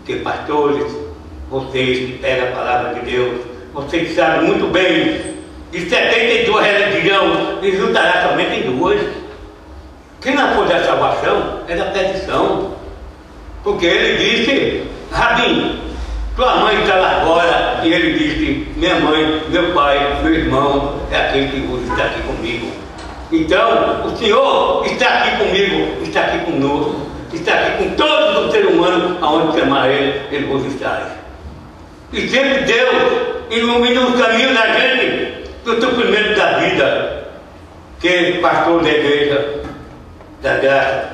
Que pastores, vocês que pegam a palavra de Deus, vocês sabem muito bem, de 72 religiões, resultará somente em 2. Quem não for da salvação é da perdição, porque ele disse, Rabim, tua mãe está lá fora, e ele disse, minha mãe, meu pai, meu irmão, é aquele que hoje está aqui comigo. Então, o Senhor está aqui comigo, está aqui conosco, está aqui com todos os seres humanos, aonde chamar ele vos estar. E sempre Deus ilumina os caminhos da gente, do sofrimento da vida, que pastor da igreja, da graça,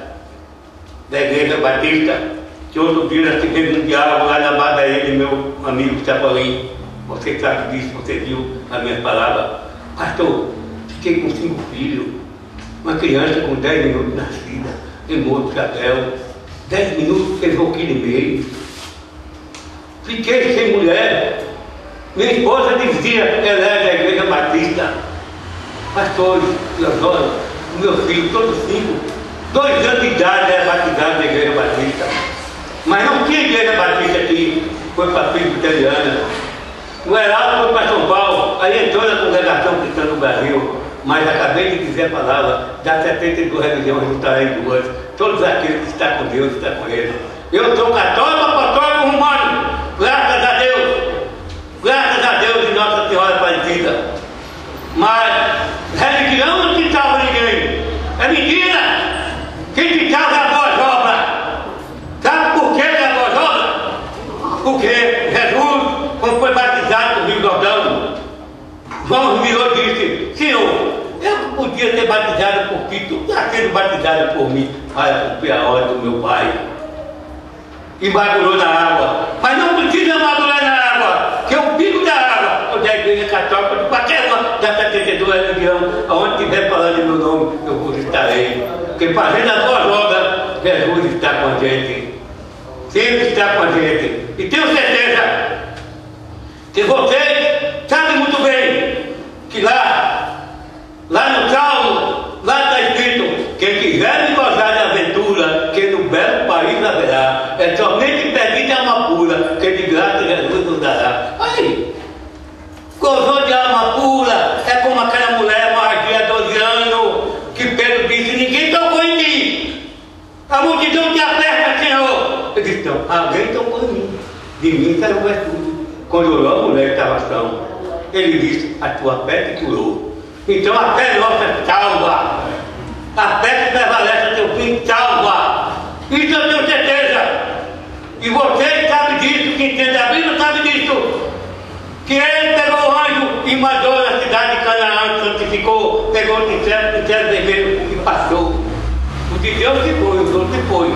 da igreja batista, que outro dia se fez um diálogo lá na Badaí de meu amigo Chapolin. Você sabe disso, você viu a minha palavra. Pastor, fiquei com 5 filhos, uma criança com 10 minutos nascida, em Morro Chapéu, 10 minutos fez 1,5 kg. Fiquei sem mulher. Minha esposa dizia, ela é da igreja batista. Pastores, Teodoro, meus filhos, todos 5, 2 anos de idade era batizado na igreja batista. Mas não tinha igreja batista aqui, foi para a Presbiteriana. O Heraldo foi para São Paulo, aí entrou na congregação cristã do Brasil. Mas acabei de dizer a palavra, das 72 religiões, juntará em 2. Todos aqueles que estão com Deus, estão com Ele. Eu sou católico, apostólico, romano. Graças a Deus e Nossa Senhora Aparecida. Mas religião não te salva ninguém. É mentira. Quem te salva é a boa obra. Sabe por que é a boa obra? Porque Jesus, quando foi batizado no Rio Jordão, João mirou e disse, Senhor, eu podia ser batizado por ti, tu está sendo batizado por mim. Para cumprir a ordem do meu pai. E mergulhou na água. Mas não precisa mergulhar na água, que eu pico da água. Ou da igreja católica, de qualquer uma das 72 religiões, aonde estiver falando em meu nome, eu vos estarei. Porque fazendo as boas obras, Jesus está com a gente. Sempre está com a gente. E tenho certeza que vocês sabem muito bem que lá no Salmo, lá está escrito, quem quiser me gozar de aventura, que no belo país haverá, é somente pedir de alma pura, que de graça Jesus nos dará. Aí, gozou de alma pura, é como aquela mulher, Maria, 12 anos, que Pedro disse, ninguém tocou em mim, a multidão te aperta, Senhor. Eu disse, não, alguém tocou em mim, de mim será o estudo. Quando orou a mulher que estava sã, ele disse, a tua fé te curou. Então a fé nossa salva. A fé que prevalece a teu fim salva. Isso eu tenho certeza. E vocês sabem disso, que entende a Bíblia sabe disso. Que ele pegou o anjo e mandou na cidade de Canaã, santificou, pegou o céu vermelho e passou. O de Deus se foi, os outros se foi.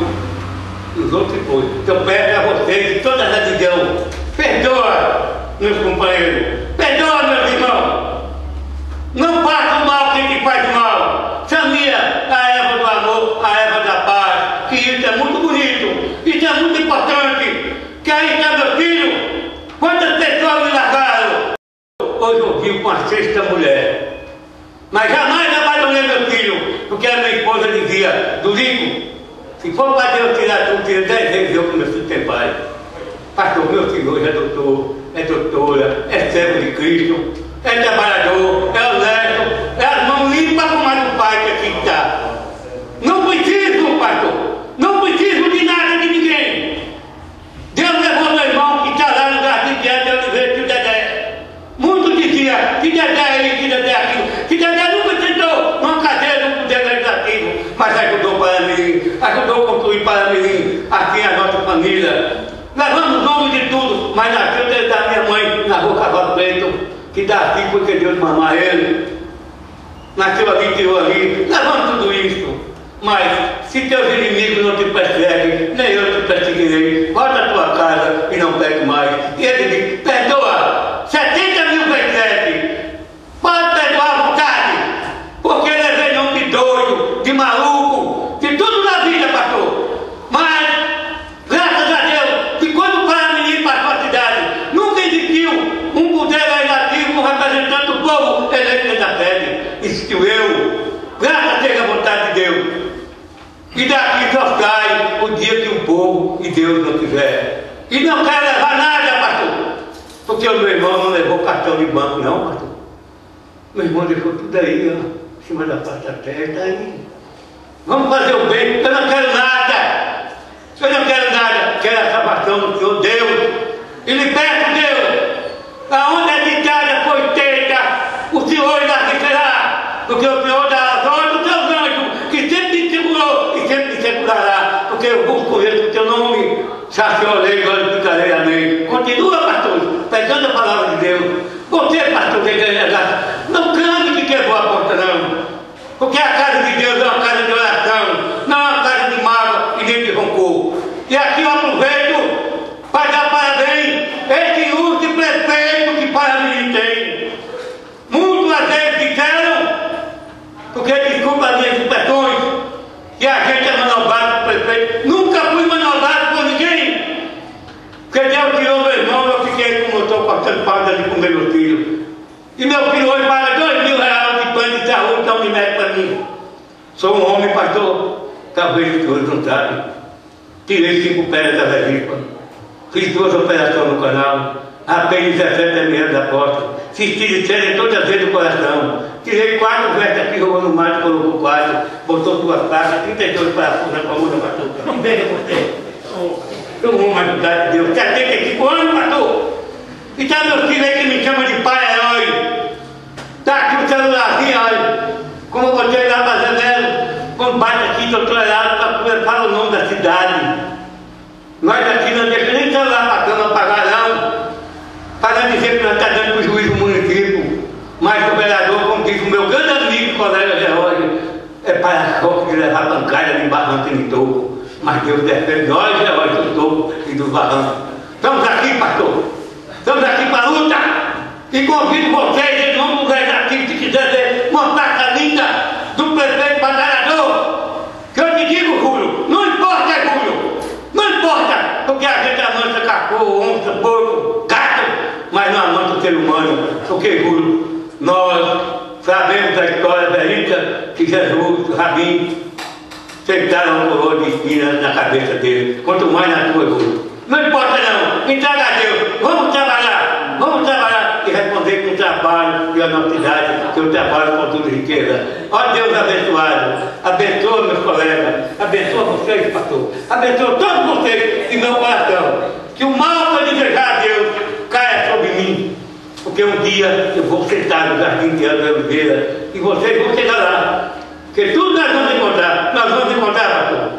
Os outros se foi. Então peço a vocês, toda a religião, perdoa, meus companheiros, perdoa, meus irmãos. Não faça o mal quem te faz mal. Chame a erva do amor, a erva da paz. com a sexta mulher. Mas jamais abandonei meu filho, porque a minha esposa dizia, Durico, se for para Deus tirar tudo, tira 10 vezes eu que meu filho tem pai. Pastor, meu filho hoje é doutor, é doutora, é servo de Cristo, é trabalhador, é honesto, é as mãos limpas como a do pai que aqui está. Não preciso, pastor, não preciso de nada de ninguém. Deus levou meu irmão que está lá no jardim de Oliveira, que o Dedé. Muitos diziam que Dedé é ele, que Dedé é aquilo, que Dedé nunca tentou uma cadeira do poder legislativo, mas ajudou para mim, ajudou a construir para mim, aqui a nossa família. Levamos o nome de tudo, mas nasceu desde a minha mãe na rua Cavalo Preto, que dá assim porque Deus mamar ele. Nasceu ali, tirou ali, levamos tudo isso. Mas se teus inimigos não te perseguem, nem eu te perseguirei, volta à tua casa e não pegue mais. E ele diz, perdoa, 70 mil vezes 7, pode perdoar à vontade, porque ele é velhão de doido, de maluco, de tudo na vida, pastor. Mas, graças a Deus, que quando o Paramirim passou a cidade, nunca existiu um poder legislativo representando o povo eleito da sede. Existiu eu, graças seja a vontade de Deus. E daqui só sai o dia que o povo e Deus não quiser. E não quer levar nada, pastor. Porque o meu irmão não levou cartão de banco, não, pastor. Meu irmão deixou tudo aí, ó, em cima da parte da terra, tá aí. Vamos fazer o bem, eu não quero nada. Eu não quero nada, quero a salvação do Senhor Deus. E lhe peço, Deus, aonde a ditada foi feita, o Senhor irá se será. Porque o Senhor dá as ordens dos seus anjos, que sempre me segurou e sempre me segurará. Porque eu busco conhecer o teu nome, saciorei, glorificarei, amém. Continua, pastor, pegando a palavra de Deus. Você, pastor, da igreja graça, não clame que quebrou a porta, não. Porque a casa de Deus é uma casa de oração, não é uma casa de mágoa e nem de rancor. E aqui eu aproveito para dar parabéns a esse ilustre prefeito que Paramirim tem. Muitos às vezes disseram, porque desculpa as minhas expressões, que a gente é manobrado por prefeito. Nunca fui manobrado por ninguém. Porque Deus tirou meu irmão, eu fiquei como eu estou cortando pauta de comer meu filho. E meu filho hoje paga R$2.000 de plano de saúde, dá um médico para mim. Sou um homem, pastor, talvez os senhores não sabem. Tirei 5 pedras da vesícula. Fiz 2 operações no canal. Rapei 17 ml da porta. Fiz tiricéria todas as vezes do coração. Tirei 4 vestes aqui, jogou no mato, colocou 4. Botou 2 placas, 32 parafusos na coluna, pastor. Não veja você. Eu vou mais ajudar de Deus. 75 anos, pastor. E tá meu filho aí que me chama de pai herói. Tá aqui o celularzinho, olha. Como eu botei lá para janela. Quando bate aqui, doutor Heraldo, fala o nome da cidade. Nós aqui não deixamos nem celular para a cama pagar, não. Para não dizer que nós estamos dando prejuízo ao município. Mas o vereador, como diz o meu grande amigo, colega Geórgio, é para-choque de levar pancada de barranco e de toco. Mas Deus defende nós, Geórgio, do toco e do barranco. Estamos aqui, pastor. Estamos aqui para a luta. E convido vocês, em nome do legislativo, se quiser ver uma placa linda do prefeito batalhador. Que eu te digo, Júlio, não importa, Júlio. Não importa, porque a gente amansa cachorro, onça, porco, gato, mas não amansa o ser humano. Porque, Júlio, nós sabemos da história verídica que Jesus, Rabin, sentaram uma coroa de espinhas na cabeça dele. Quanto mais na tua, Júlio. Não importa não, entrega a Deus, vamos trabalhar e responder com o trabalho e a honestidade, que eu trabalho com toda riqueza. Ó Deus abençoado, abençoa meus colegas, abençoa vocês, pastor, abençoa todos vocês em meu coração, que o mal que eu desejar a Deus caia sobre mim, porque um dia eu vou sentar no jardim de Oliveira e vocês vão chegar lá, porque tudo nós vamos encontrar, pastor.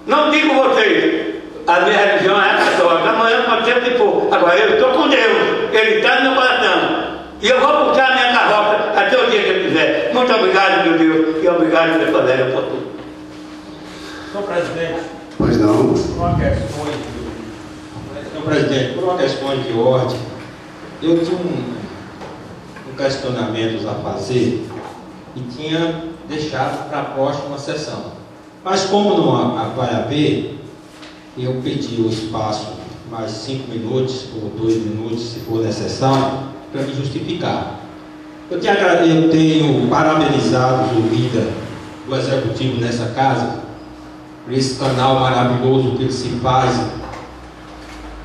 Não digo vocês, a minha religião é católica, amanhã pode ser o que for. Agora eu estou com Deus, Ele está no meu coração. E eu vou puxar a minha carroça até o dia que eu quiser. Muito obrigado, meu Deus, e obrigado, meu colega, por tudo. Senhor presidente. Pois não. Uma questão senhor presidente, por uma questão de ordem, eu tinha um questionamento a fazer e tinha deixado para a próxima sessão. Mas como não vai haver, eu pedi o espaço mais 5 minutos ou 2 minutos, se for necessário, para me justificar. Eu tenho parabenizado o líder do Executivo nessa casa por esse canal maravilhoso que ele se faz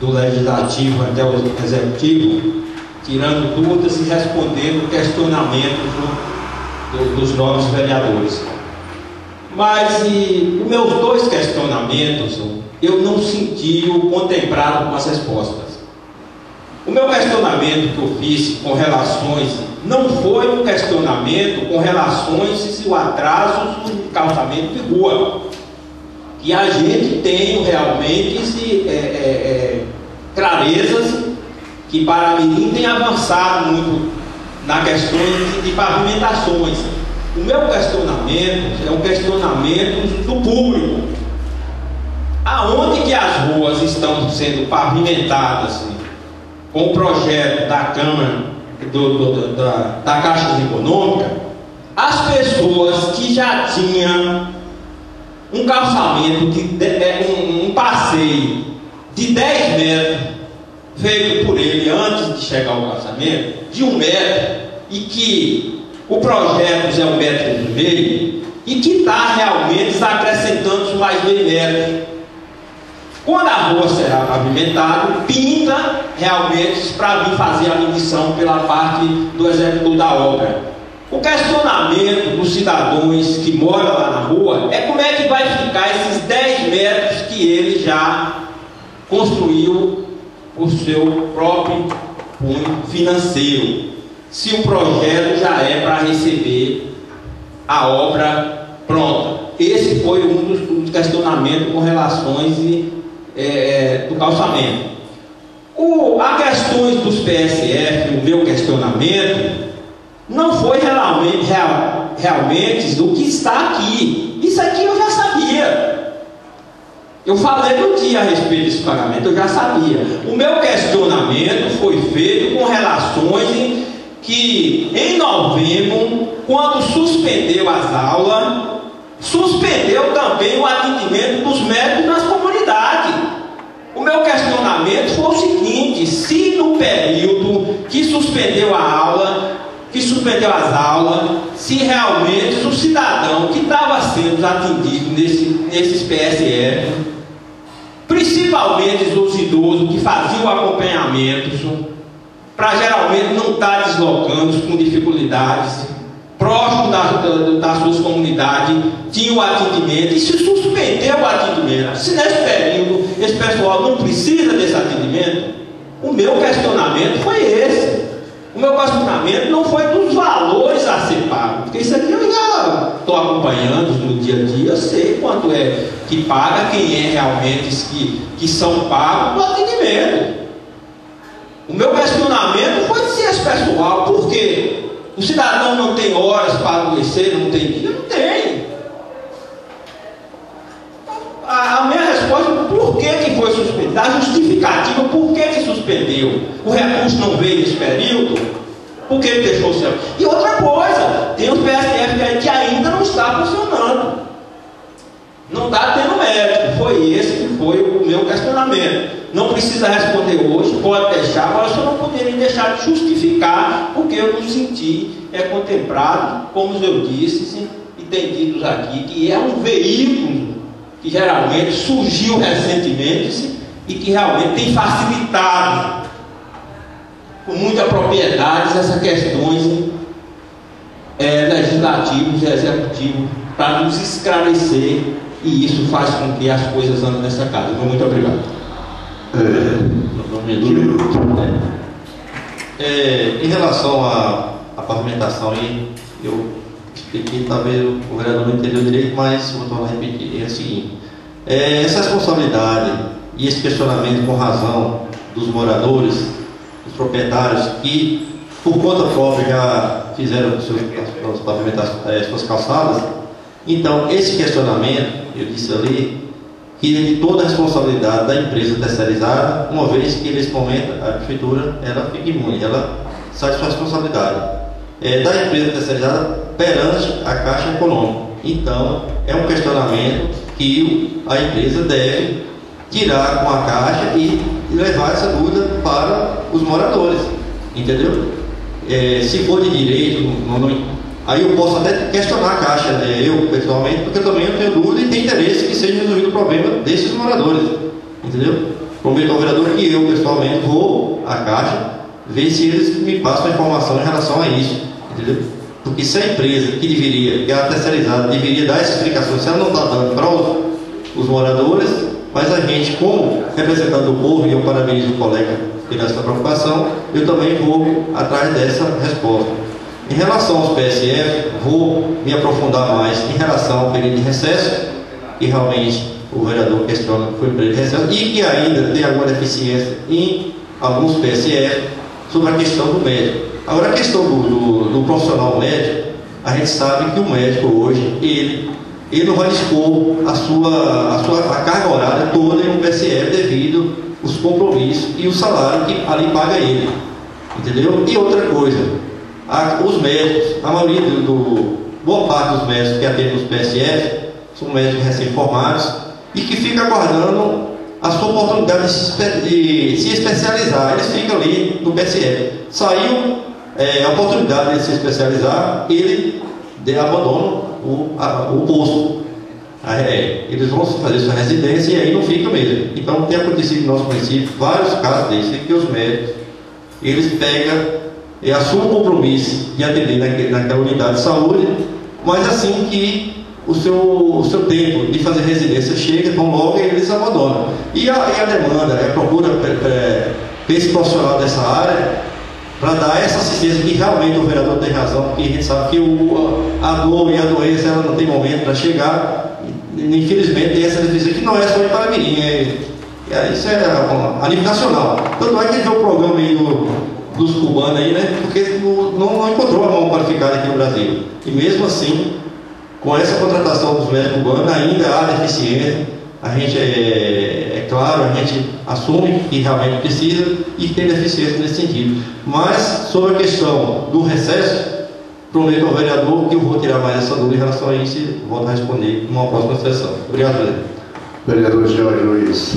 do Legislativo até o Executivo, tirando dúvidas e respondendo questionamentos dos novos vereadores. Mas os meus dois questionamentos eu não senti o contemplado com as respostas. O meu questionamento que eu fiz com relações não foi um questionamento com relações ao atraso do calçamento de rua, que a gente tem realmente clarezas que Paramirim tem avançado muito na questão de pavimentações. O meu questionamento é um questionamento do público. Aonde que as ruas estão sendo pavimentadas com o projeto da Câmara da Caixa Econômica, as pessoas que já tinham um calçamento, um passeio de 10 metros feito por ele antes de chegar ao calçamento, de 1 metro, e que o projeto é 1,5 metros, e que está realmente acrescentando mais meio metro. Quando a rua será pavimentada, pinta realmente para vir fazer a medição pela parte do executor da obra. O questionamento dos cidadãos que moram lá na rua é como é que vai ficar esses 10 metros que ele já construiu por seu próprio punho financeiro, se o projeto já é para receber a obra pronta. Esse foi um dos questionamentos com relações do calçamento. A questões dos PSF, o meu questionamento não foi realmente do que está aqui. Isso aqui eu já sabia. Eu falei no dia a respeito desse pagamento, eu já sabia. O meu questionamento foi feito com relações que em novembro, quando suspendeu as aulas, suspendeu também o atendimento dos médicos nas comunidades. O meu questionamento foi o seguinte: se no período que suspendeu a aula, que suspendeu as aulas, se realmente o cidadão que estava sendo atendido nesses PSF, principalmente os idosos que faziam o acompanhamento, para geralmente não estar deslocando com dificuldades, próximo das suas comunidades, tinha o atendimento, e se suspendeu o atendimento, se nesse período esse pessoal não precisa desse atendimento, o meu questionamento foi esse. O meu questionamento não foi dos valores a ser pago, porque isso aqui eu já estou acompanhando no dia a dia, eu sei quanto é que paga, quem é realmente que são pagos no atendimento. O meu questionamento foi se esse pessoal, por quê? O cidadão não tem horas para adoecer, não tem dia? Não tem. A minha resposta, por que foi suspendido? A justificativa, por que suspendeu? O recurso não veio nesse período? Por que ele deixou o céu? E outra coisa, tem os PSF que ainda não está funcionando. Não está tendo médico. Foi esse que foi o meu questionamento. Não precisa responder hoje, pode deixar, mas eu não poderia deixar de justificar, porque eu não senti contemplado, como eu disse, entendidos aqui, que é um veículo que geralmente surgiu recentemente e que realmente tem facilitado com muita propriedade essas questões legislativas e executivas para nos esclarecer, e isso faz com que as coisas andem nessa casa. Muito obrigado. Em relação à pavimentação, eu expliquei, talvez o vereador não entendeu direito, mas vou tornar a repetir. É o seguinte: essa responsabilidade e esse questionamento com razão dos moradores, dos proprietários que por conta própria já fizeram suas calçadas, então esse questionamento, eu disse ali, que é de toda a responsabilidade da empresa terceirizada, uma vez que nesse momento a prefeitura ela fica imune, ela sai de sua responsabilidade da empresa terceirizada perante a Caixa Econômica. Então é um questionamento que a empresa deve tirar com a Caixa e levar essa dúvida para os moradores, entendeu? se for de direito, aí eu posso até questionar a Caixa, eu pessoalmente, porque eu também não tenho dúvida e tenho interesse que seja resolvido o problema desses moradores, entendeu? Prometo ao vereador que eu pessoalmente vou à Caixa ver se eles me passam informação em relação a isso, entendeu? Porque se a empresa que deveria, que é a terceirizada, deveria dar essa explicação, se ela não está dando para os moradores, mas a gente, como representante do povo, e eu parabenizo o colega pela essa preocupação, eu também vou atrás dessa resposta. Em relação aos PSF, vou me aprofundar mais em relação ao período de recesso, que realmente o vereador questiona que foi o período de recesso, e que ainda tem alguma deficiência em alguns PSF sobre a questão do médico. Agora, a questão do profissional médico, a gente sabe que o médico hoje, ele não vai dispor a carga horária toda em um PSF devido aos compromissos e o salário que ali paga ele, entendeu? E outra coisa, os médicos, a maioria boa parte dos médicos que atendem nos PSF são médicos recém-formados e que ficam aguardando a sua oportunidade de se especializar. Eles ficam ali no PSF. Saiu a oportunidade de se especializar, ele abandona o posto. Eles vão fazer sua residência e aí não fica mesmo. Então tem acontecido no nosso município vários casos desses, que os médicos eles pegam e assumem o compromisso de atender naquela unidade de saúde, mas assim que o seu tempo de fazer residência chega, então logo eles abandonam. E a demanda, a procura desse profissional dessa área para dar essa assistência, que realmente o vereador tem razão, porque a gente sabe que a dor e a doença ela não tem momento para chegar. Infelizmente tem essa deficiência que não é só em Paramirim, isso é a nível nacional. Tanto é que a gente vê o programa aí dos cubanos aí, né? Porque não encontrou a mão qualificada aqui no Brasil. E mesmo assim, com essa contratação dos médicos cubanos, ainda há deficiência. A gente, claro, a gente assume que realmente precisa e tem deficiência nesse sentido. Mas, sobre a questão do recesso, prometo ao vereador que eu vou tirar mais essa dúvida em relação a isso e volto a responder numa próxima sessão. Obrigado, vereador. Vereador Jorge Luiz.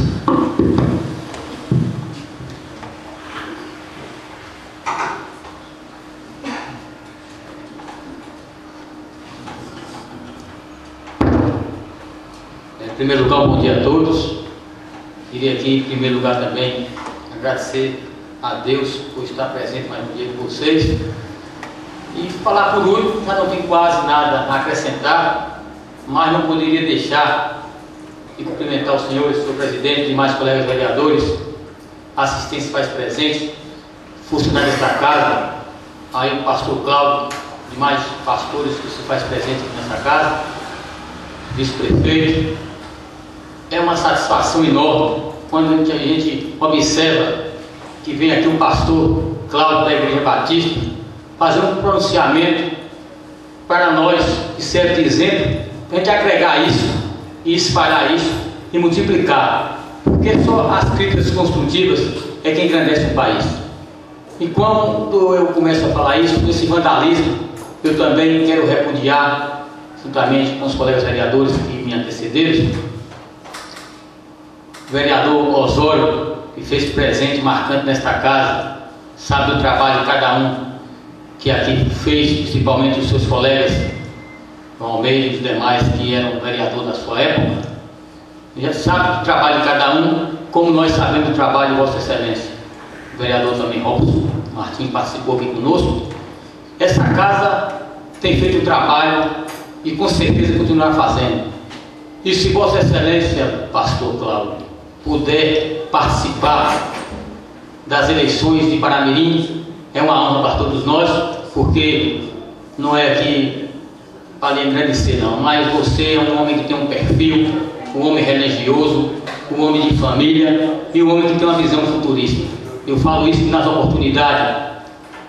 Em primeiro lugar, bom dia a todos. Queria aqui, em primeiro lugar, também agradecer a Deus por estar presente mais um dia com vocês. E falar por último, já não tem quase nada a acrescentar, mas não poderia deixar de cumprimentar o senhor presidente e demais colegas vereadores, assistentes faz presente, funcionários da casa, aí o pastor Cláudio, demais pastores que se faz presente nessa casa, vice-prefeito. É uma satisfação enorme quando a gente observa que vem aqui o pastor Cláudio da Igreja Batista fazer um pronunciamento para nós que serve de exemplo, para a gente agregar isso e espalhar isso e multiplicar, porque só as críticas construtivas é que engrandece o país. E quando eu começo a falar isso, desse vandalismo, eu também quero repudiar, juntamente com os colegas vereadores que me antecederam, o vereador Osório, que fez presente marcante nesta casa, sabe do trabalho de cada um que aqui fez, principalmente os seus colegas, João Almeida e os demais que eram vereador da sua época, já sabe do trabalho de cada um, como nós sabemos do trabalho de Vossa Excelência. O vereador também Robson Martins participou aqui conosco. Essa casa tem feito um trabalho e com certeza continuará fazendo. E se Vossa Excelência, pastor Cláudio, puder participar das eleições de Paramirim, é uma honra para todos nós, porque não é aqui para lhe engrandecer não, mas você é um homem que tem um perfil, um homem religioso, um homem de família e um homem que tem uma visão futurista. Eu falo isso nas oportunidades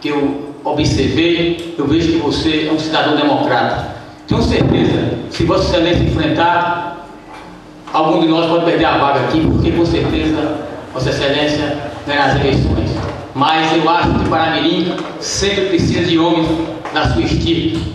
que eu observei, eu vejo que você é um cidadão democrata. Tenho certeza, se Vossa Excelência enfrentar, algum de nós pode perder a vaga aqui, porque com certeza Vossa Excelência ganhará as eleições. Mas eu acho que Paramirim sempre precisa de homens da sua estirpe,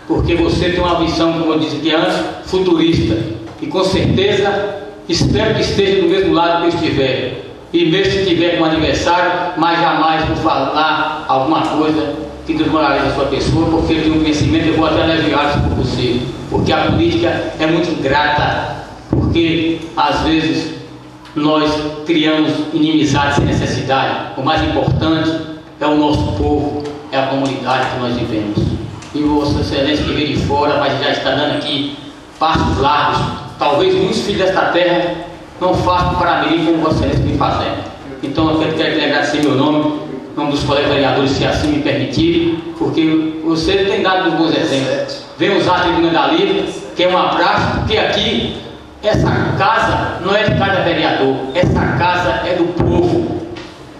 porque você tem uma visão, como eu disse aqui antes, futurista. E com certeza, espero que esteja do mesmo lado que eu estiver. E mesmo se tiver com um adversário, mas jamais por falar alguma coisa que Deus moraliza a sua pessoa, porque eu tenho um conhecimento, eu vou até aliviar se for possível, porque a política é muito ingrata, porque às vezes nós criamos inimizade sem necessidade. O mais importante é o nosso povo, é a comunidade que nós vivemos. E o Vossa Excelência que veio de fora, mas já está dando aqui passos largos. Talvez muitos filhos desta terra não façam para mim como Vossa Excelência vem fazendo. Então eu quero agradecer meu nome, em nome dos colegas vereadores, se assim me permitirem, porque você tem dado bons exemplos. Vem usar a tribuna da Livre, que é uma praxe, porque aqui essa casa não é de cada vereador, essa casa é do povo.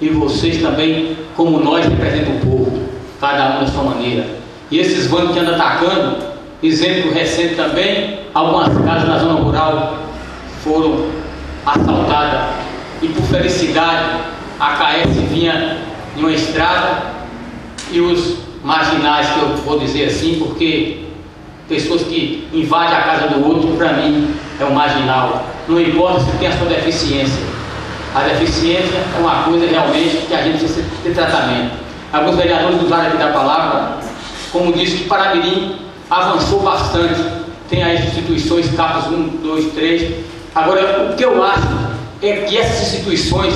E vocês também, como nós, representam o povo, cada um da sua maneira. E esses bandos que andam atacando, exemplo recente também, algumas casas na zona rural foram assaltadas. E por felicidade, a KS vinha em uma estrada e os marginais, que eu vou dizer assim, porque pessoas que invadem a casa do outro, para mim, é um marginal. Não importa se tem a sua deficiência. A deficiência é uma coisa realmente que a gente precisa ter tratamento. Alguns vereadores usaram aqui da palavra, como disse que Paramirim avançou bastante. Tem as instituições, CAPES 1, 2, 3. Agora, o que eu acho é que essas instituições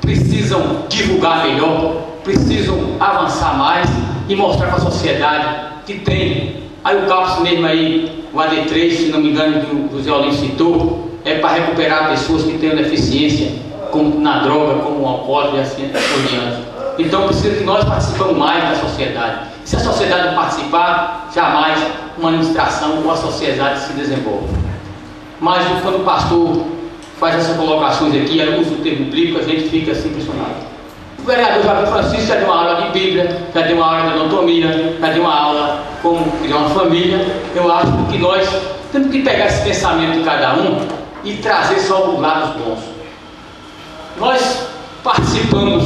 precisam divulgar melhor, precisam avançar mais e mostrar para a sociedade que tem. Aí o CAPES mesmo aí, o AD3, se não me engano, que o José Olinho citou, é para recuperar pessoas que tenham deficiência, como na droga, como o alcoólico e assim por diante. Então precisa que nós participamos mais da sociedade. Se a sociedade não participar, jamais uma administração ou a sociedade se desenvolve. Mas quando o pastor faz essas colocações aqui, usa o termo bíblico, a gente fica assim impressionado. O vereador Joaquim Francisco já deu uma aula de Bíblia, já deu uma aula de anatomia, já deu uma aula como criar uma família. Eu acho que nós temos que pegar esse pensamento de cada um e trazer só os lados bons. Nós participamos,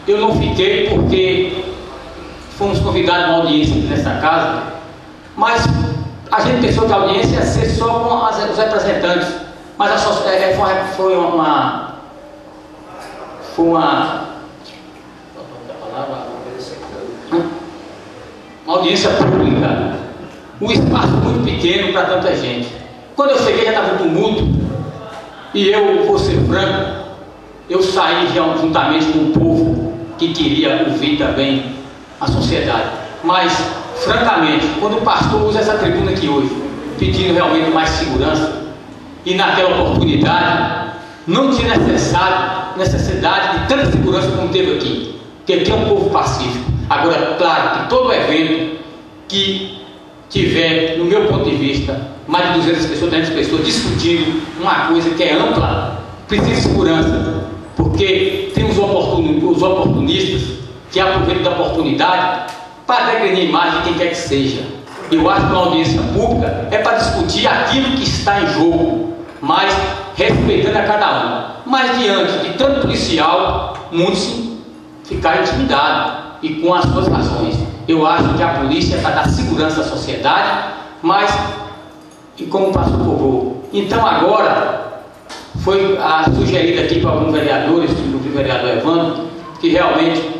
eu não fiquei porque fomos convidados a uma audiência aqui nessa casa, mas a gente pensou que a audiência ia ser só com os representantes, mas foi uma audiência pública, um espaço muito pequeno para tanta gente. Quando eu cheguei já estava um tumulto, e eu, vou ser franco, eu saí juntamente com o povo que queria ouvir também a sociedade. Mas, francamente, quando o pastor usa essa tribuna aqui hoje, pedindo realmente mais segurança, e naquela oportunidade não tinha necessidade de tanta segurança como teve aqui, porque aqui é um povo pacífico. Agora, claro que todo evento que tiver, no meu ponto de vista, mais de 200 pessoas, 300 pessoas discutindo uma coisa que é ampla, precisa de segurança, porque tem os oportunistas que aproveitam da oportunidade para degradar a imagem de quem quer que seja. Eu acho que uma audiência pública é para discutir aquilo que está em jogo, mas respeitando a cada um. Mas diante de tanto policial, muitos ficaram intimidados e com as suas razões. Eu acho que a polícia é para dar segurança à sociedade, mas, e como o pastor colocou, então agora foi sugerido aqui para alguns vereadores, do vereador Evandro, que realmente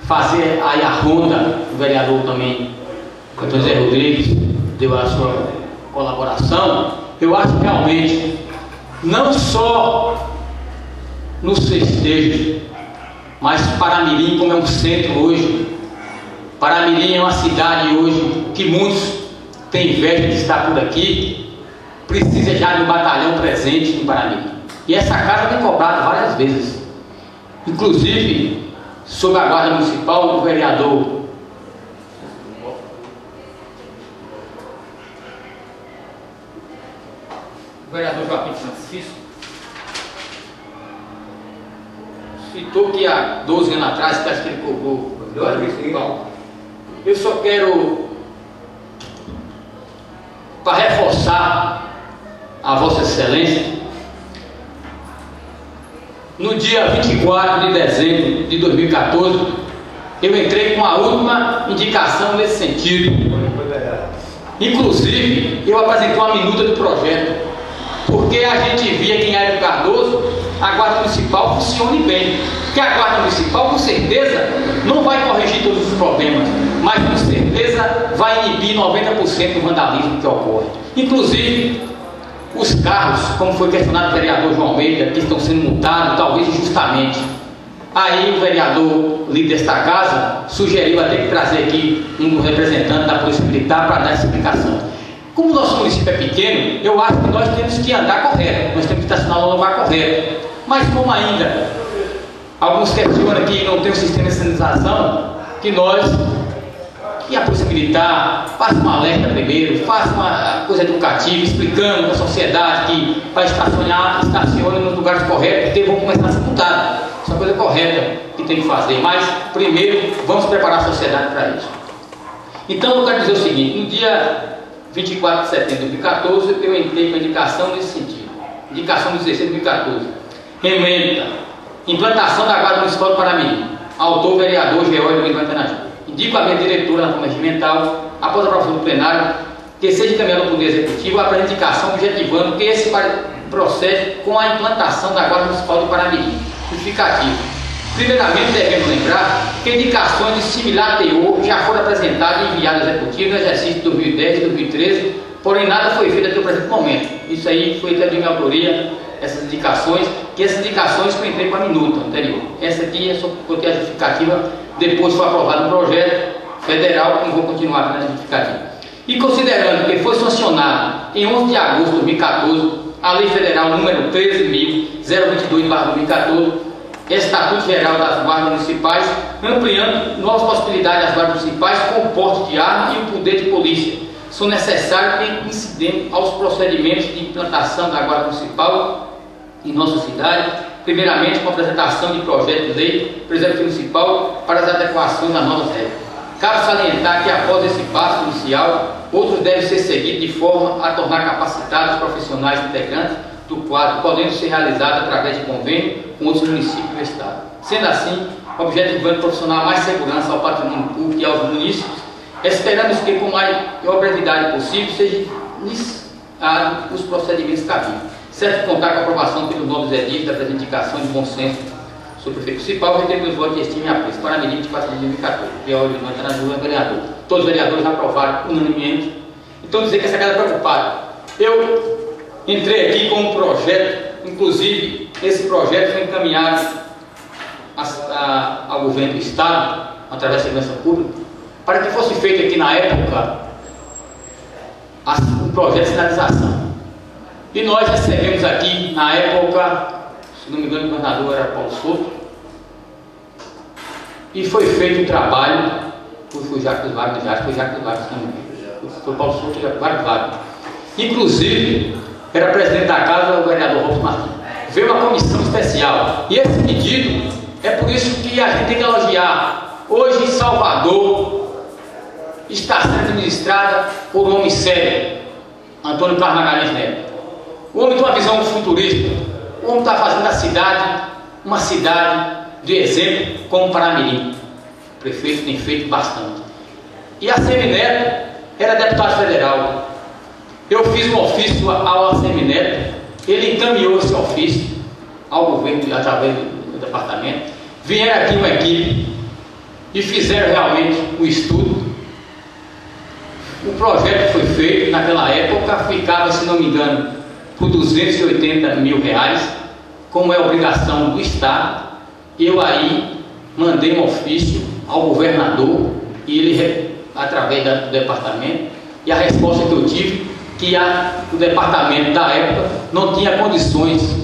fazer aí a ronda, o vereador também, o José Rodrigues, deu a sua colaboração. Eu acho que realmente, não só nos festejos, mas Paramirim, como é um centro hoje, Paramirim é uma cidade hoje que muitos têm inveja de estar por aqui, precisa já de um batalhão presente em Paramirim. E essa casa tem cobrado várias vezes, inclusive sob a guarda municipal, o vereador Joaquim Francisco citou que há 12 anos atrás, parece que ele cobrou. Eu só quero, para reforçar a Vossa Excelência, no dia 24 de dezembro de 2014, eu entrei com a última indicação nesse sentido. Inclusive, eu apresentei uma minuta do projeto, porque a gente via que em Hélio Cardoso a Guarda Municipal funcione bem. que a Guarda Municipal, com certeza, não vai corrigir todos os problemas, mas com certeza vai inibir 90% do vandalismo que ocorre. Inclusive, os carros, como foi questionado o vereador João Almeida, que estão sendo multados, talvez injustamente. Aí o vereador líder desta casa sugeriu até que trazer aqui um dos representantes da Polícia Militar para dar essa explicação. Como o nosso município é pequeno, eu acho que nós temos que andar correto, nós temos que estacionar no lugar correto. Mas como ainda alguns questionam que não tem um sistema de sinalização, que a Polícia Militar faça uma alerta primeiro, faça uma coisa educativa, explicando para a sociedade que vai estacione nos lugares corretos, porque vão começar a ser multados. Isso é uma coisa correta que tem que fazer, mas primeiro vamos preparar a sociedade para isso. Então eu quero dizer o seguinte: no dia 24 de setembro de 2014, eu entrei com a indicação nesse sentido. Indicação do 16 de 2014. Emenda: implantação da Guarda Municipal do Paramirim. Autor o vereador Geórgio Lima Antanaju. Indico a minha diretora na forma regimental, após a aprovação do plenário, que seja encaminhado ao Poder Executivo a indicação objetivando que esse procede com a implantação da Guarda Municipal do Paramirim. Justificativo: primeiramente, devemos lembrar que indicações de similar teor já foram apresentadas e enviadas ao Executivo no exercício de 2010 e 2013, porém nada foi feito até o presente momento. Isso aí foi até de minha autoria, essas indicações, que eu entrei com a minuta anterior. Essa aqui é só porque a justificativa depois foi aprovado um projeto federal, que não vou continuar na justificativa. E considerando que foi sancionado em 11 de agosto de 2014 a Lei Federal número 13.022/2014, Estatuto Geral das Guardas Municipais, ampliando novas possibilidades das guardas municipais com o porte de arma e o poder de polícia, são necessários em incidente aos procedimentos de implantação da Guarda Municipal em nossa cidade, primeiramente com a apresentação de projeto de lei do Executivo Municipal para as adequações às novas regras. Cabe salientar que após esse passo inicial, outros devem ser seguidos de forma a tornar capacitados os profissionais integrantes do quadro, podendo ser realizado através de convênio com outros municípios do Estado. Sendo assim, objetivando proporcionar mais segurança ao patrimônio público e aos municípios, esperamos que com a maior brevidade possível sejam iniciados os procedimentos cabíveis. Certo contar com a aprovação pelos novos edifes da presente indicação de bom senso sobre o prefeito municipal, reter os votos de estima e apreço. Paramirim, 24 de 2014. Geórgio Lima Antanaju é vereador. Todos os vereadores aprovaram unanimemente. Então dizer que essa casa é preocupada. Eu entrei aqui com um projeto, inclusive esse projeto foi encaminhado ao governo do Estado, através da segurança pública, para que fosse feito aqui na época um projeto de sinalização. E nós recebemos aqui, na época, se não me engano, o governador era Paulo Souto, e foi feito um trabalho, foi Jacques Wagner, foi Paulo Souto e Jacques Wagner. Inclusive, era presidente da casa o vereador Robson Martins. Veio uma comissão especial, e esse pedido é por isso que a gente tem que elogiar. Hoje em Salvador está sendo administrada por um homem sério, Antônio Carlos Magalhães Neto. O homem tem uma visão futurista. O homem está fazendo a cidade uma cidade de exemplo, como Paramirim. O prefeito tem feito bastante. E ACM Neto era deputado federal. Eu fiz um ofício ao ACM Neto, ele encaminhou esse ofício ao governo através do departamento. Vieram aqui uma equipe e fizeram realmente o estudo. O projeto foi feito, naquela época ficava, se não me engano, por R$280 mil, como é obrigação do Estado. Eu aí mandei um ofício ao governador e ele, através do departamento, e a resposta que eu tive, que o departamento da época não tinha condições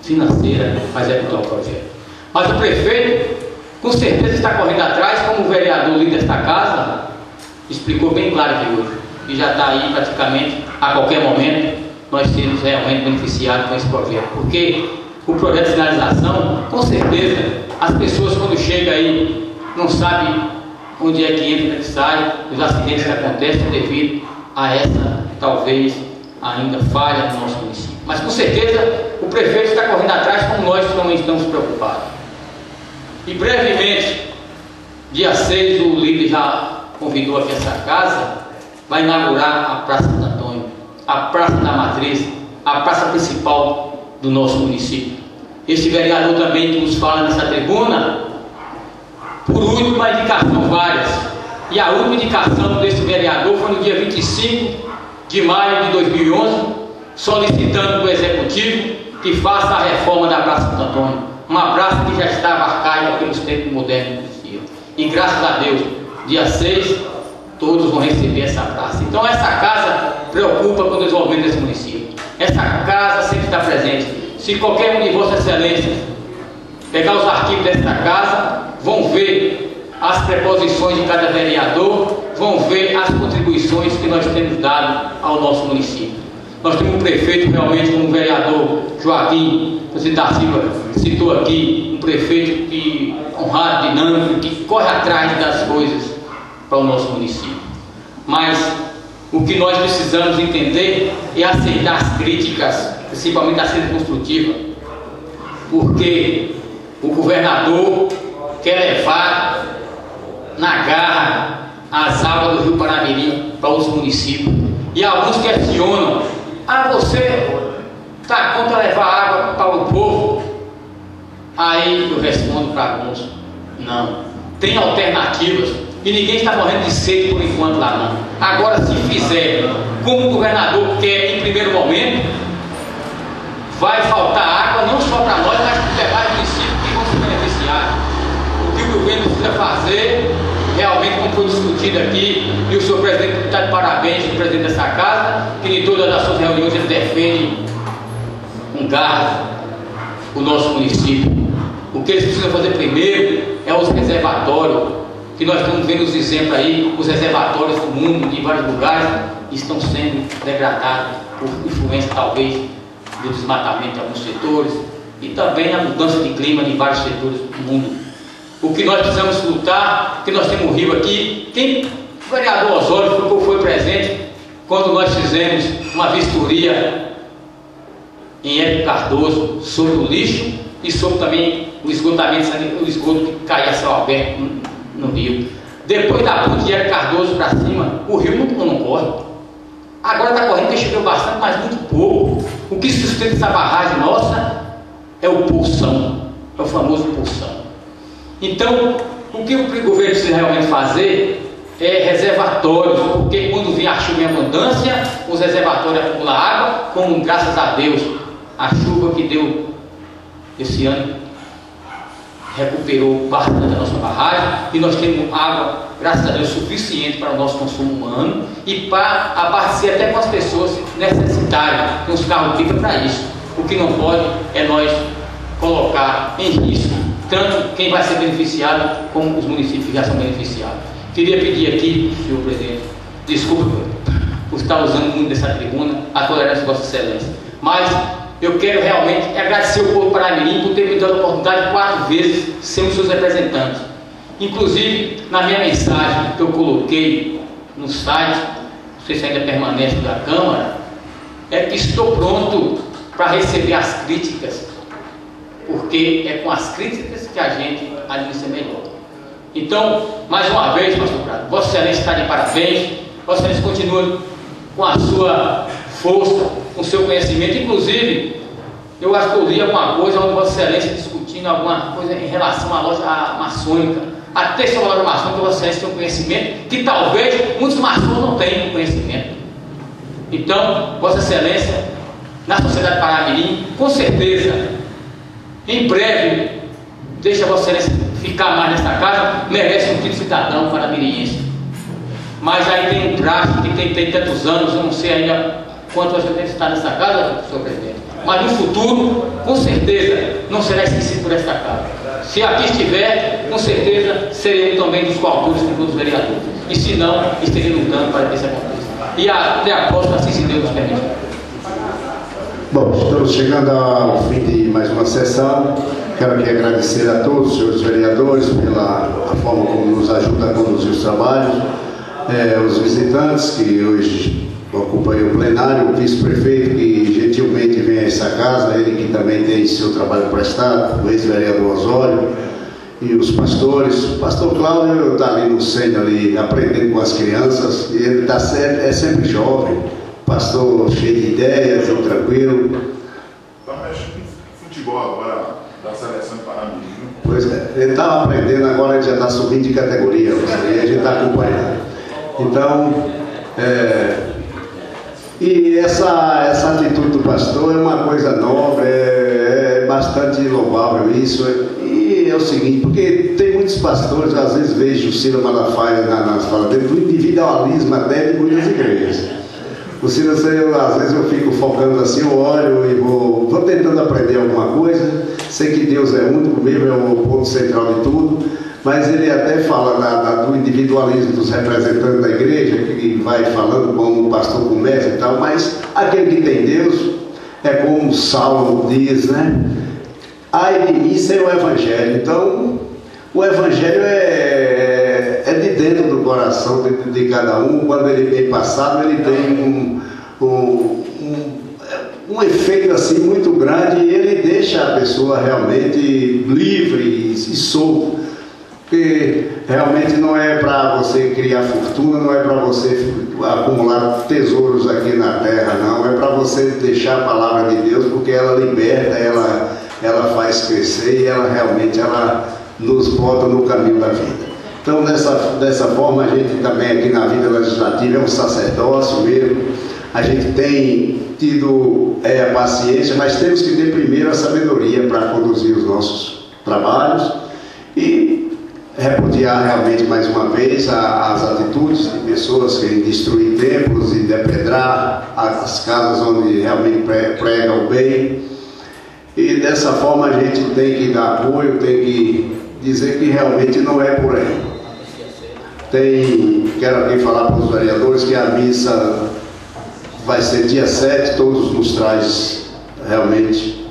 financeiras para executar o projeto. Mas o prefeito, com certeza, está correndo atrás, como o vereador líder desta casa explicou bem claro aqui hoje, e já está aí praticamente a qualquer momento nós sermos realmente beneficiados com esse projeto, porque o projeto de sinalização, com certeza, as pessoas quando chegam aí não sabem onde é que entra, onde é que sai, os acidentes que acontecem devido a essa, talvez, ainda falha no nosso município. Mas com certeza o prefeito está correndo atrás, como nós também estamos preocupados. E brevemente, dia 6, o líder já convidou aqui essa casa, vai inaugurar a Praça Santo Antônio, a Praça da Matriz, a praça principal do nosso município. esse vereador também que nos fala nessa tribuna, por última indicação várias. E a última indicação desse vereador foi no dia 25 de maio de 2011, solicitando do Executivo que faça a reforma da Praça Santo Antônio, uma praça que já estava arcaica pelos tempos modernos do município. E graças a Deus, dia 6, todos vão receber essa praça. Então essa casa preocupa com o desenvolvimento desse município. Essa casa sempre está presente. Se qualquer um de Vossa Excelência pegar os arquivos desta casa, vão ver as preposições de cada vereador, vão ver as contribuições que nós temos dado ao nosso município. Nós temos um prefeito realmente, como o vereador Joaquim, o presidente da Silva citou aqui, um prefeito que honrado, dinâmico, que corre atrás das coisas para o nosso município. Mas o que nós precisamos entender é aceitar as críticas, principalmente a crítica construtiva, porque o governador quer levar na garra as águas do Rio Paramirim para os municípios. E alguns questionam: você está contra levar água para o povo? Aí eu respondo para alguns: não, tem alternativas e ninguém está morrendo de sede por enquanto lá não. Agora, se fizer como o governador quer em primeiro momento, vai faltar água não só para nós, mas para os demais municípios que vão se beneficiar. O que o governo precisa fazer, realmente, como foi discutido aqui, e o senhor presidente está de parabéns, o presidente dessa casa, que em todas as suas reuniões ele defende com garra o nosso município. O que eles precisam fazer primeiro é os reservatórios, que nós estamos vendo os exemplos aí, os reservatórios do mundo, em vários lugares, estão sendo degradados por influência, talvez, do desmatamento de alguns setores, e também a mudança de clima em vários setores do mundo. O que nós precisamos lutar, que nós temos um rio aqui, o vereador Osório foi presente quando nós fizemos uma vistoria em Érico Cardoso sobre o lixo e sobre também o esgotamento, o esgoto que caía a céu aberto no rio. Depois da ponte de Érico Cardoso para cima, o rio não corre. Agora está correndo, porque choveu bastante, mas muito pouco. O que sustenta essa barragem nossa é o pulsão, é o famoso pulsão. Então, o que o governo precisa realmente fazer é reservatórios, porque quando vem a chuva em abundância, os reservatórios acumulam água, como graças a Deus, a chuva que deu esse ano recuperou bastante a nossa barragem, e nós temos água, graças a Deus, suficiente para o nosso consumo humano e para abastecer até com as pessoas necessitarem, tem uns carros-pipa para isso. O que não pode é nós colocar em risco tanto quem vai ser beneficiado como os municípios que já são beneficiados. Queria pedir aqui, senhor presidente, desculpa por estar usando muito dessa tribuna, a tolerância de Vossa Excelência, mas eu quero realmente agradecer o povo paramirim por ter me dado a oportunidade 4 vezes ser os seus representantes. Inclusive, na minha mensagem que eu coloquei no site, não sei se ainda permanece da Câmara, é que estou pronto para receber as críticas, porque é com as críticas que a gente administra melhor. Então, mais uma vez, pastor Prado, Vossa Excelência está de parabéns, Vossa Excelência continua com a sua força, com o seu conhecimento. Inclusive, eu acho que eu li alguma coisa onde Vossa Excelência discutindo alguma coisa em relação à loja maçônica. Até sobre a loja maçônica, Vossa Excelência tem um conhecimento que talvez muitos maçons não tenham conhecimento. Então, Vossa Excelência, na sociedade Paramirim, com certeza, em breve, deixa Vossa Excelência ficar mais nesta casa, merece um título de cidadão paramiriense. Mas aí tem um prazo que tem tantos anos, eu não sei ainda quanto Vossa Excelência está nessa casa, senhor presidente. Mas no futuro, com certeza, não será esquecido por esta casa. Se aqui estiver, com certeza, seremos também dos coautores com todos os vereadores. E se não, estaremos lutando para que isso aconteça. E até a próxima, assim se Deus nos permite. Bom, estamos chegando ao fim de mais uma sessão. Quero aqui agradecer a todos os senhores vereadores pela forma como nos ajuda a conduzir os trabalhos, os visitantes que hoje ocupam o plenário, o vice-prefeito que gentilmente vem a essa casa, ele que também tem seu trabalho prestado, o ex-vereador Osório, e os pastores. O pastor Cláudio está ali no centro, ali, aprendendo com as crianças, e ele é sempre jovem, pastor cheio de ideias, tranquilo. Tá mexendo em futebol agora. Pois é, ele estava aprendendo, agora ele já está subindo de categoria, e a gente está acompanhando. Então, e essa atitude do pastor é uma coisa nobre, é bastante louvável isso. E é o seguinte, porque tem muitos pastores, às vezes vejo o Silas Malafaia nas falas dele, do individualismo até de muitas igrejas. O Silas, às vezes eu fico focando assim, eu olho e vou tentando aprender alguma coisa, sei que Deus é único mesmo, é o ponto central de tudo, mas ele até fala do individualismo dos representantes da igreja, que vai falando como o pastor começa e tal, mas aquele que tem Deus, é como Saulo diz, né? Ai de mim sem o Evangelho. Então, o Evangelho é de dentro do coração de cada um. Quando ele é bem passado, ele tem um efeito assim muito grande, e ele deixa a pessoa realmente livre e solto. Porque realmente não é para você criar fortuna, não é para você acumular tesouros aqui na terra, não. É para você deixar a palavra de Deus, porque ela liberta, ela faz crescer, e ela realmente nos bota no caminho da vida. Então, dessa forma, a gente também aqui na vida legislativa é um sacerdócio mesmo. A gente tem tido a paciência, mas temos que ter primeiro a sabedoria para conduzir os nossos trabalhos e repudiar realmente mais uma vez as atitudes de pessoas que destruem templos e depredar as casas onde realmente prega o bem. E dessa forma a gente tem que dar apoio, tem que dizer que realmente não é por aí. Quero aqui falar para os vereadores que a missa vai ser dia 7, todos nos traz realmente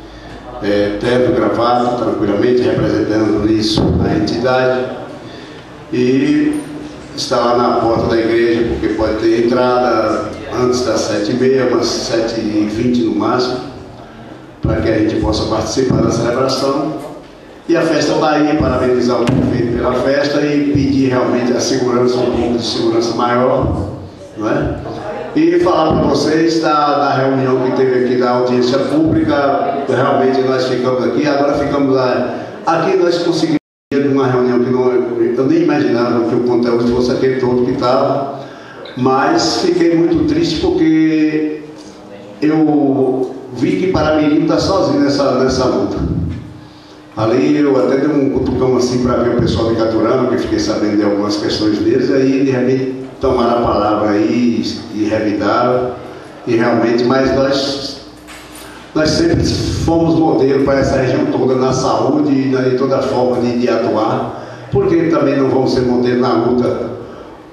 terno, gravata, tranquilamente, representando isso a entidade, e está lá na porta da igreja, porque pode ter entrada antes das 7h30, umas 7h20 no máximo, para que a gente possa participar da celebração. E a festa está aí, parabenizar o prefeito pela festa e pedir realmente a segurança, um pouco de segurança maior, não é? E falar para vocês da reunião que teve aqui da audiência pública. Realmente nós ficamos aqui, agora ficamos lá. Aqui nós conseguimos uma reunião que eu nem imaginava que o conteúdo fosse aquele todo que estava, mas fiquei muito triste porque eu vi que Paramirim está sozinho nessa luta. Ali eu até dei um cutucão assim para ver o pessoal de Caturama, que fiquei sabendo de algumas questões deles, aí de repente tomaram a palavra aí e revidaram, e realmente, mas nós sempre fomos modelo para essa região toda na saúde e em toda forma de atuar, porque também não vamos ser modelo na luta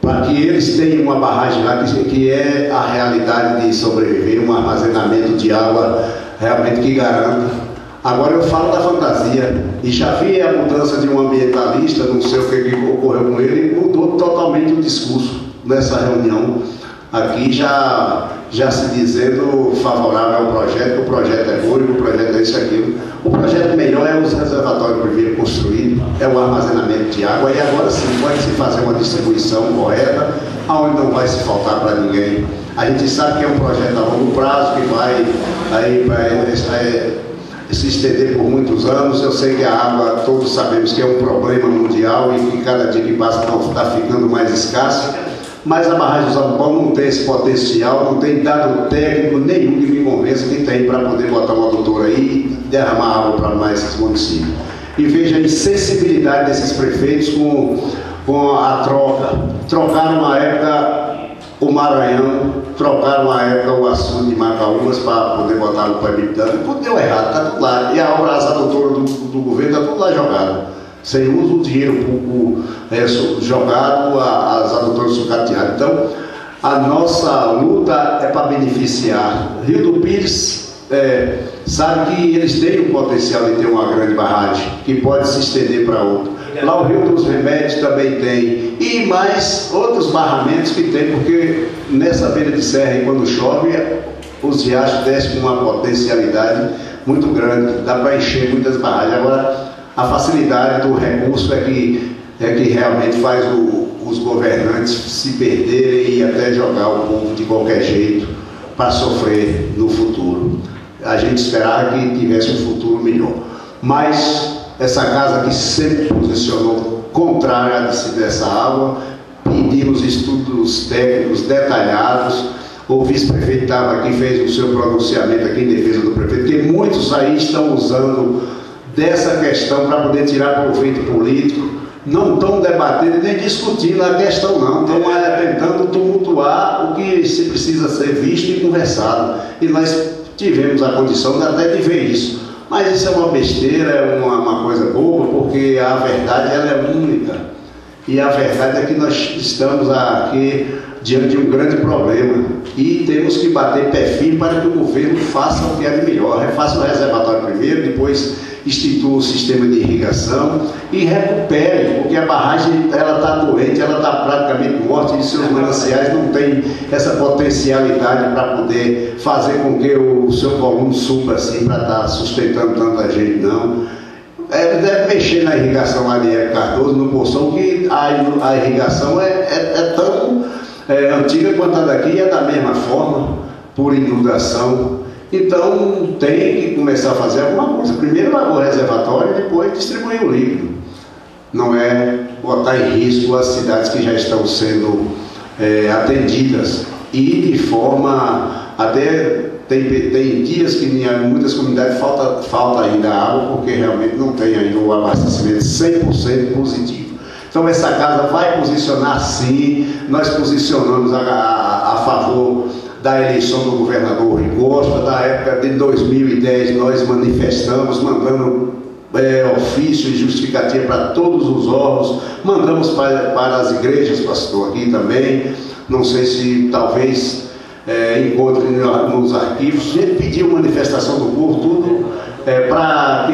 para que eles tenham uma barragem lá que é a realidade de sobreviver, um armazenamento de água realmente que garanta. Agora eu falo da fantasia, e já vi a mudança de um ambientalista, não sei o que ocorreu com ele, mudou totalmente o discurso nessa reunião, aqui já se dizendo favorável ao projeto, que o projeto é bom, que o projeto é isso e aquilo. O projeto melhor é os reservatórios primeiro construídos, é o armazenamento de água, e agora sim pode-se fazer uma distribuição correta, onde não vai se faltar para ninguém. A gente sabe que é um projeto a longo prazo, que vai se estender por muitos anos. Eu sei que a água, todos sabemos que é um problema mundial e que cada dia que passa está ficando mais escasso, mas a barragem do Zabupão não tem esse potencial, não tem dado técnico nenhum que me convença que tem para poder botar uma adutora aí e derramar água para mais esses municípios. E veja a insensibilidade desses prefeitos com a troca. Trocaram uma época o Maranhão, trocaram uma época o açude de Macaúbas para poder botar no Pabitano, tudo deu errado, está tudo lá. E a obra, as adutoras do governo, está tudo lá jogado. Sem uso do dinheiro público jogado, as adutoras sucateadas. Então, a nossa luta é para beneficiar. Rio do Pires sabe que eles têm o potencial de ter uma grande barragem, que pode se estender para outro. Lá o Rio dos Remédios também tem. E mais outros barramentos que tem, porque nessa beira de serra, quando chove, os riachos descem com uma potencialidade muito grande. Dá para encher muitas barragens. Agora, a facilidade do recurso é que realmente faz os governantes se perderem e até jogar o povo de qualquer jeito para sofrer no futuro. A gente esperava que tivesse um futuro melhor. Mas essa casa que sempre posicionou contrário a descida dessa água, pedimos estudos técnicos detalhados. O vice-prefeito estava aqui, fez o seu pronunciamento aqui em defesa do prefeito, porque muitos aí estão usando dessa questão para poder tirar proveito político, não estão debatendo nem discutindo a questão não, estão tentando tumultuar o que se precisa ser visto e conversado. E nós tivemos a condição até de ver isso. Mas isso é uma besteira, é uma coisa boa, porque a verdade ela é única. E a verdade é que nós estamos aqui diante de um grande problema e temos que bater pé firme para que o governo faça o que é de melhor. Faça o reservatório primeiro, depois institua o sistema de irrigação e recupere, porque a barragem ela está doente, ela está praticamente morta e seus mananciais não têm essa potencialidade para poder fazer com que o seu volume suba assim, para estar sustentando tanta gente, não. Deve mexer na irrigação lá de Hélio Cardoso, no Poção, que a irrigação é tão antiga quanto a daqui e é da mesma forma, por inundação. Então tem que começar a fazer alguma coisa. Primeiro o reservatório e depois distribuir o líquido. Não é botar em risco as cidades que já estão sendo atendidas. E de forma até tem dias que em muitas comunidades falta ainda água, porque realmente não tem ainda o abastecimento 100% positivo. Então essa casa vai posicionar sim, nós posicionamos a favor da eleição do governador Rui Costa, da época de 2010 nós manifestamos, mandando ofício e justificativa para todos os órgãos, mandamos para as igrejas, pastor, aqui também, não sei se talvez encontre nos arquivos, a gente pediu manifestação do povo, tudo para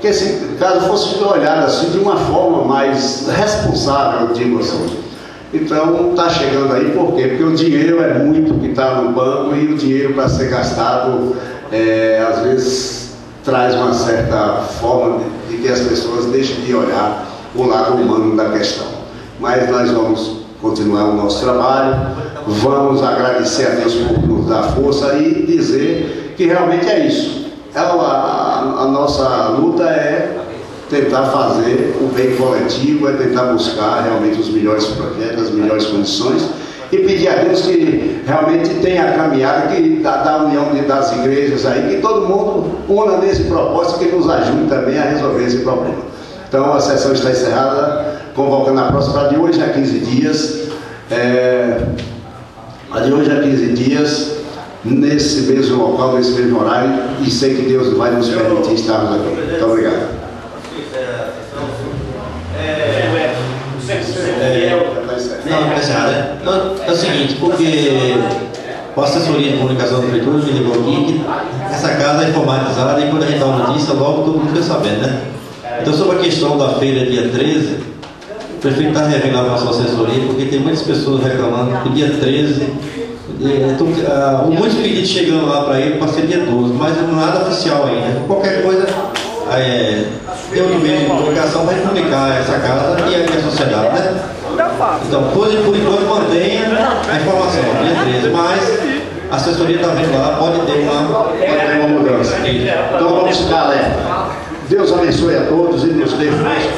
que esse caso fosse olhado assim de uma forma mais responsável, digo assim. Então está chegando aí, por quê? Porque o dinheiro é muito que está no banco e o dinheiro para ser gastado às vezes traz uma certa forma de que as pessoas deixem de olhar o lado humano da questão. Mas nós vamos continuar o nosso trabalho, vamos agradecer a Deus por nos dar força e dizer que realmente é isso. A nossa luta é tentar fazer o bem coletivo, é tentar buscar realmente os melhores projetos, as melhores condições e pedir a Deus que realmente tenha a caminhada da união das igrejas aí, que todo mundo una nesse propósito, que nos ajude também a resolver esse problema. Então a sessão está encerrada, convocando a próxima de hoje a 15 dias, a de hoje a 15 dias, nesse mesmo local, nesse mesmo horário, e sei que Deus vai nos permitir estarmos aqui. Muito obrigado. Não, é o seguinte, porque a assessoria de comunicação da prefeitura me ligou aqui que essa casa é informatizada e quando a gente dá uma notícia, logo todo mundo fica sabendo, né? Então, sobre a questão da feira dia 13, o prefeito está revendo a nossa assessoria, porque tem muitas pessoas reclamando que dia 13, muitos pedidos chegando lá para ele para ser dia 12, mas nada oficial ainda. Qualquer coisa, tem um meio de comunicação para comunicar essa casa e a sociedade, né? Então, por enquanto, mantenha a informação, dia 13, mas a assessoria está vendo lá, pode ter uma mudança. Então vamos ficar alerta. Deus abençoe a todos e nos dê força.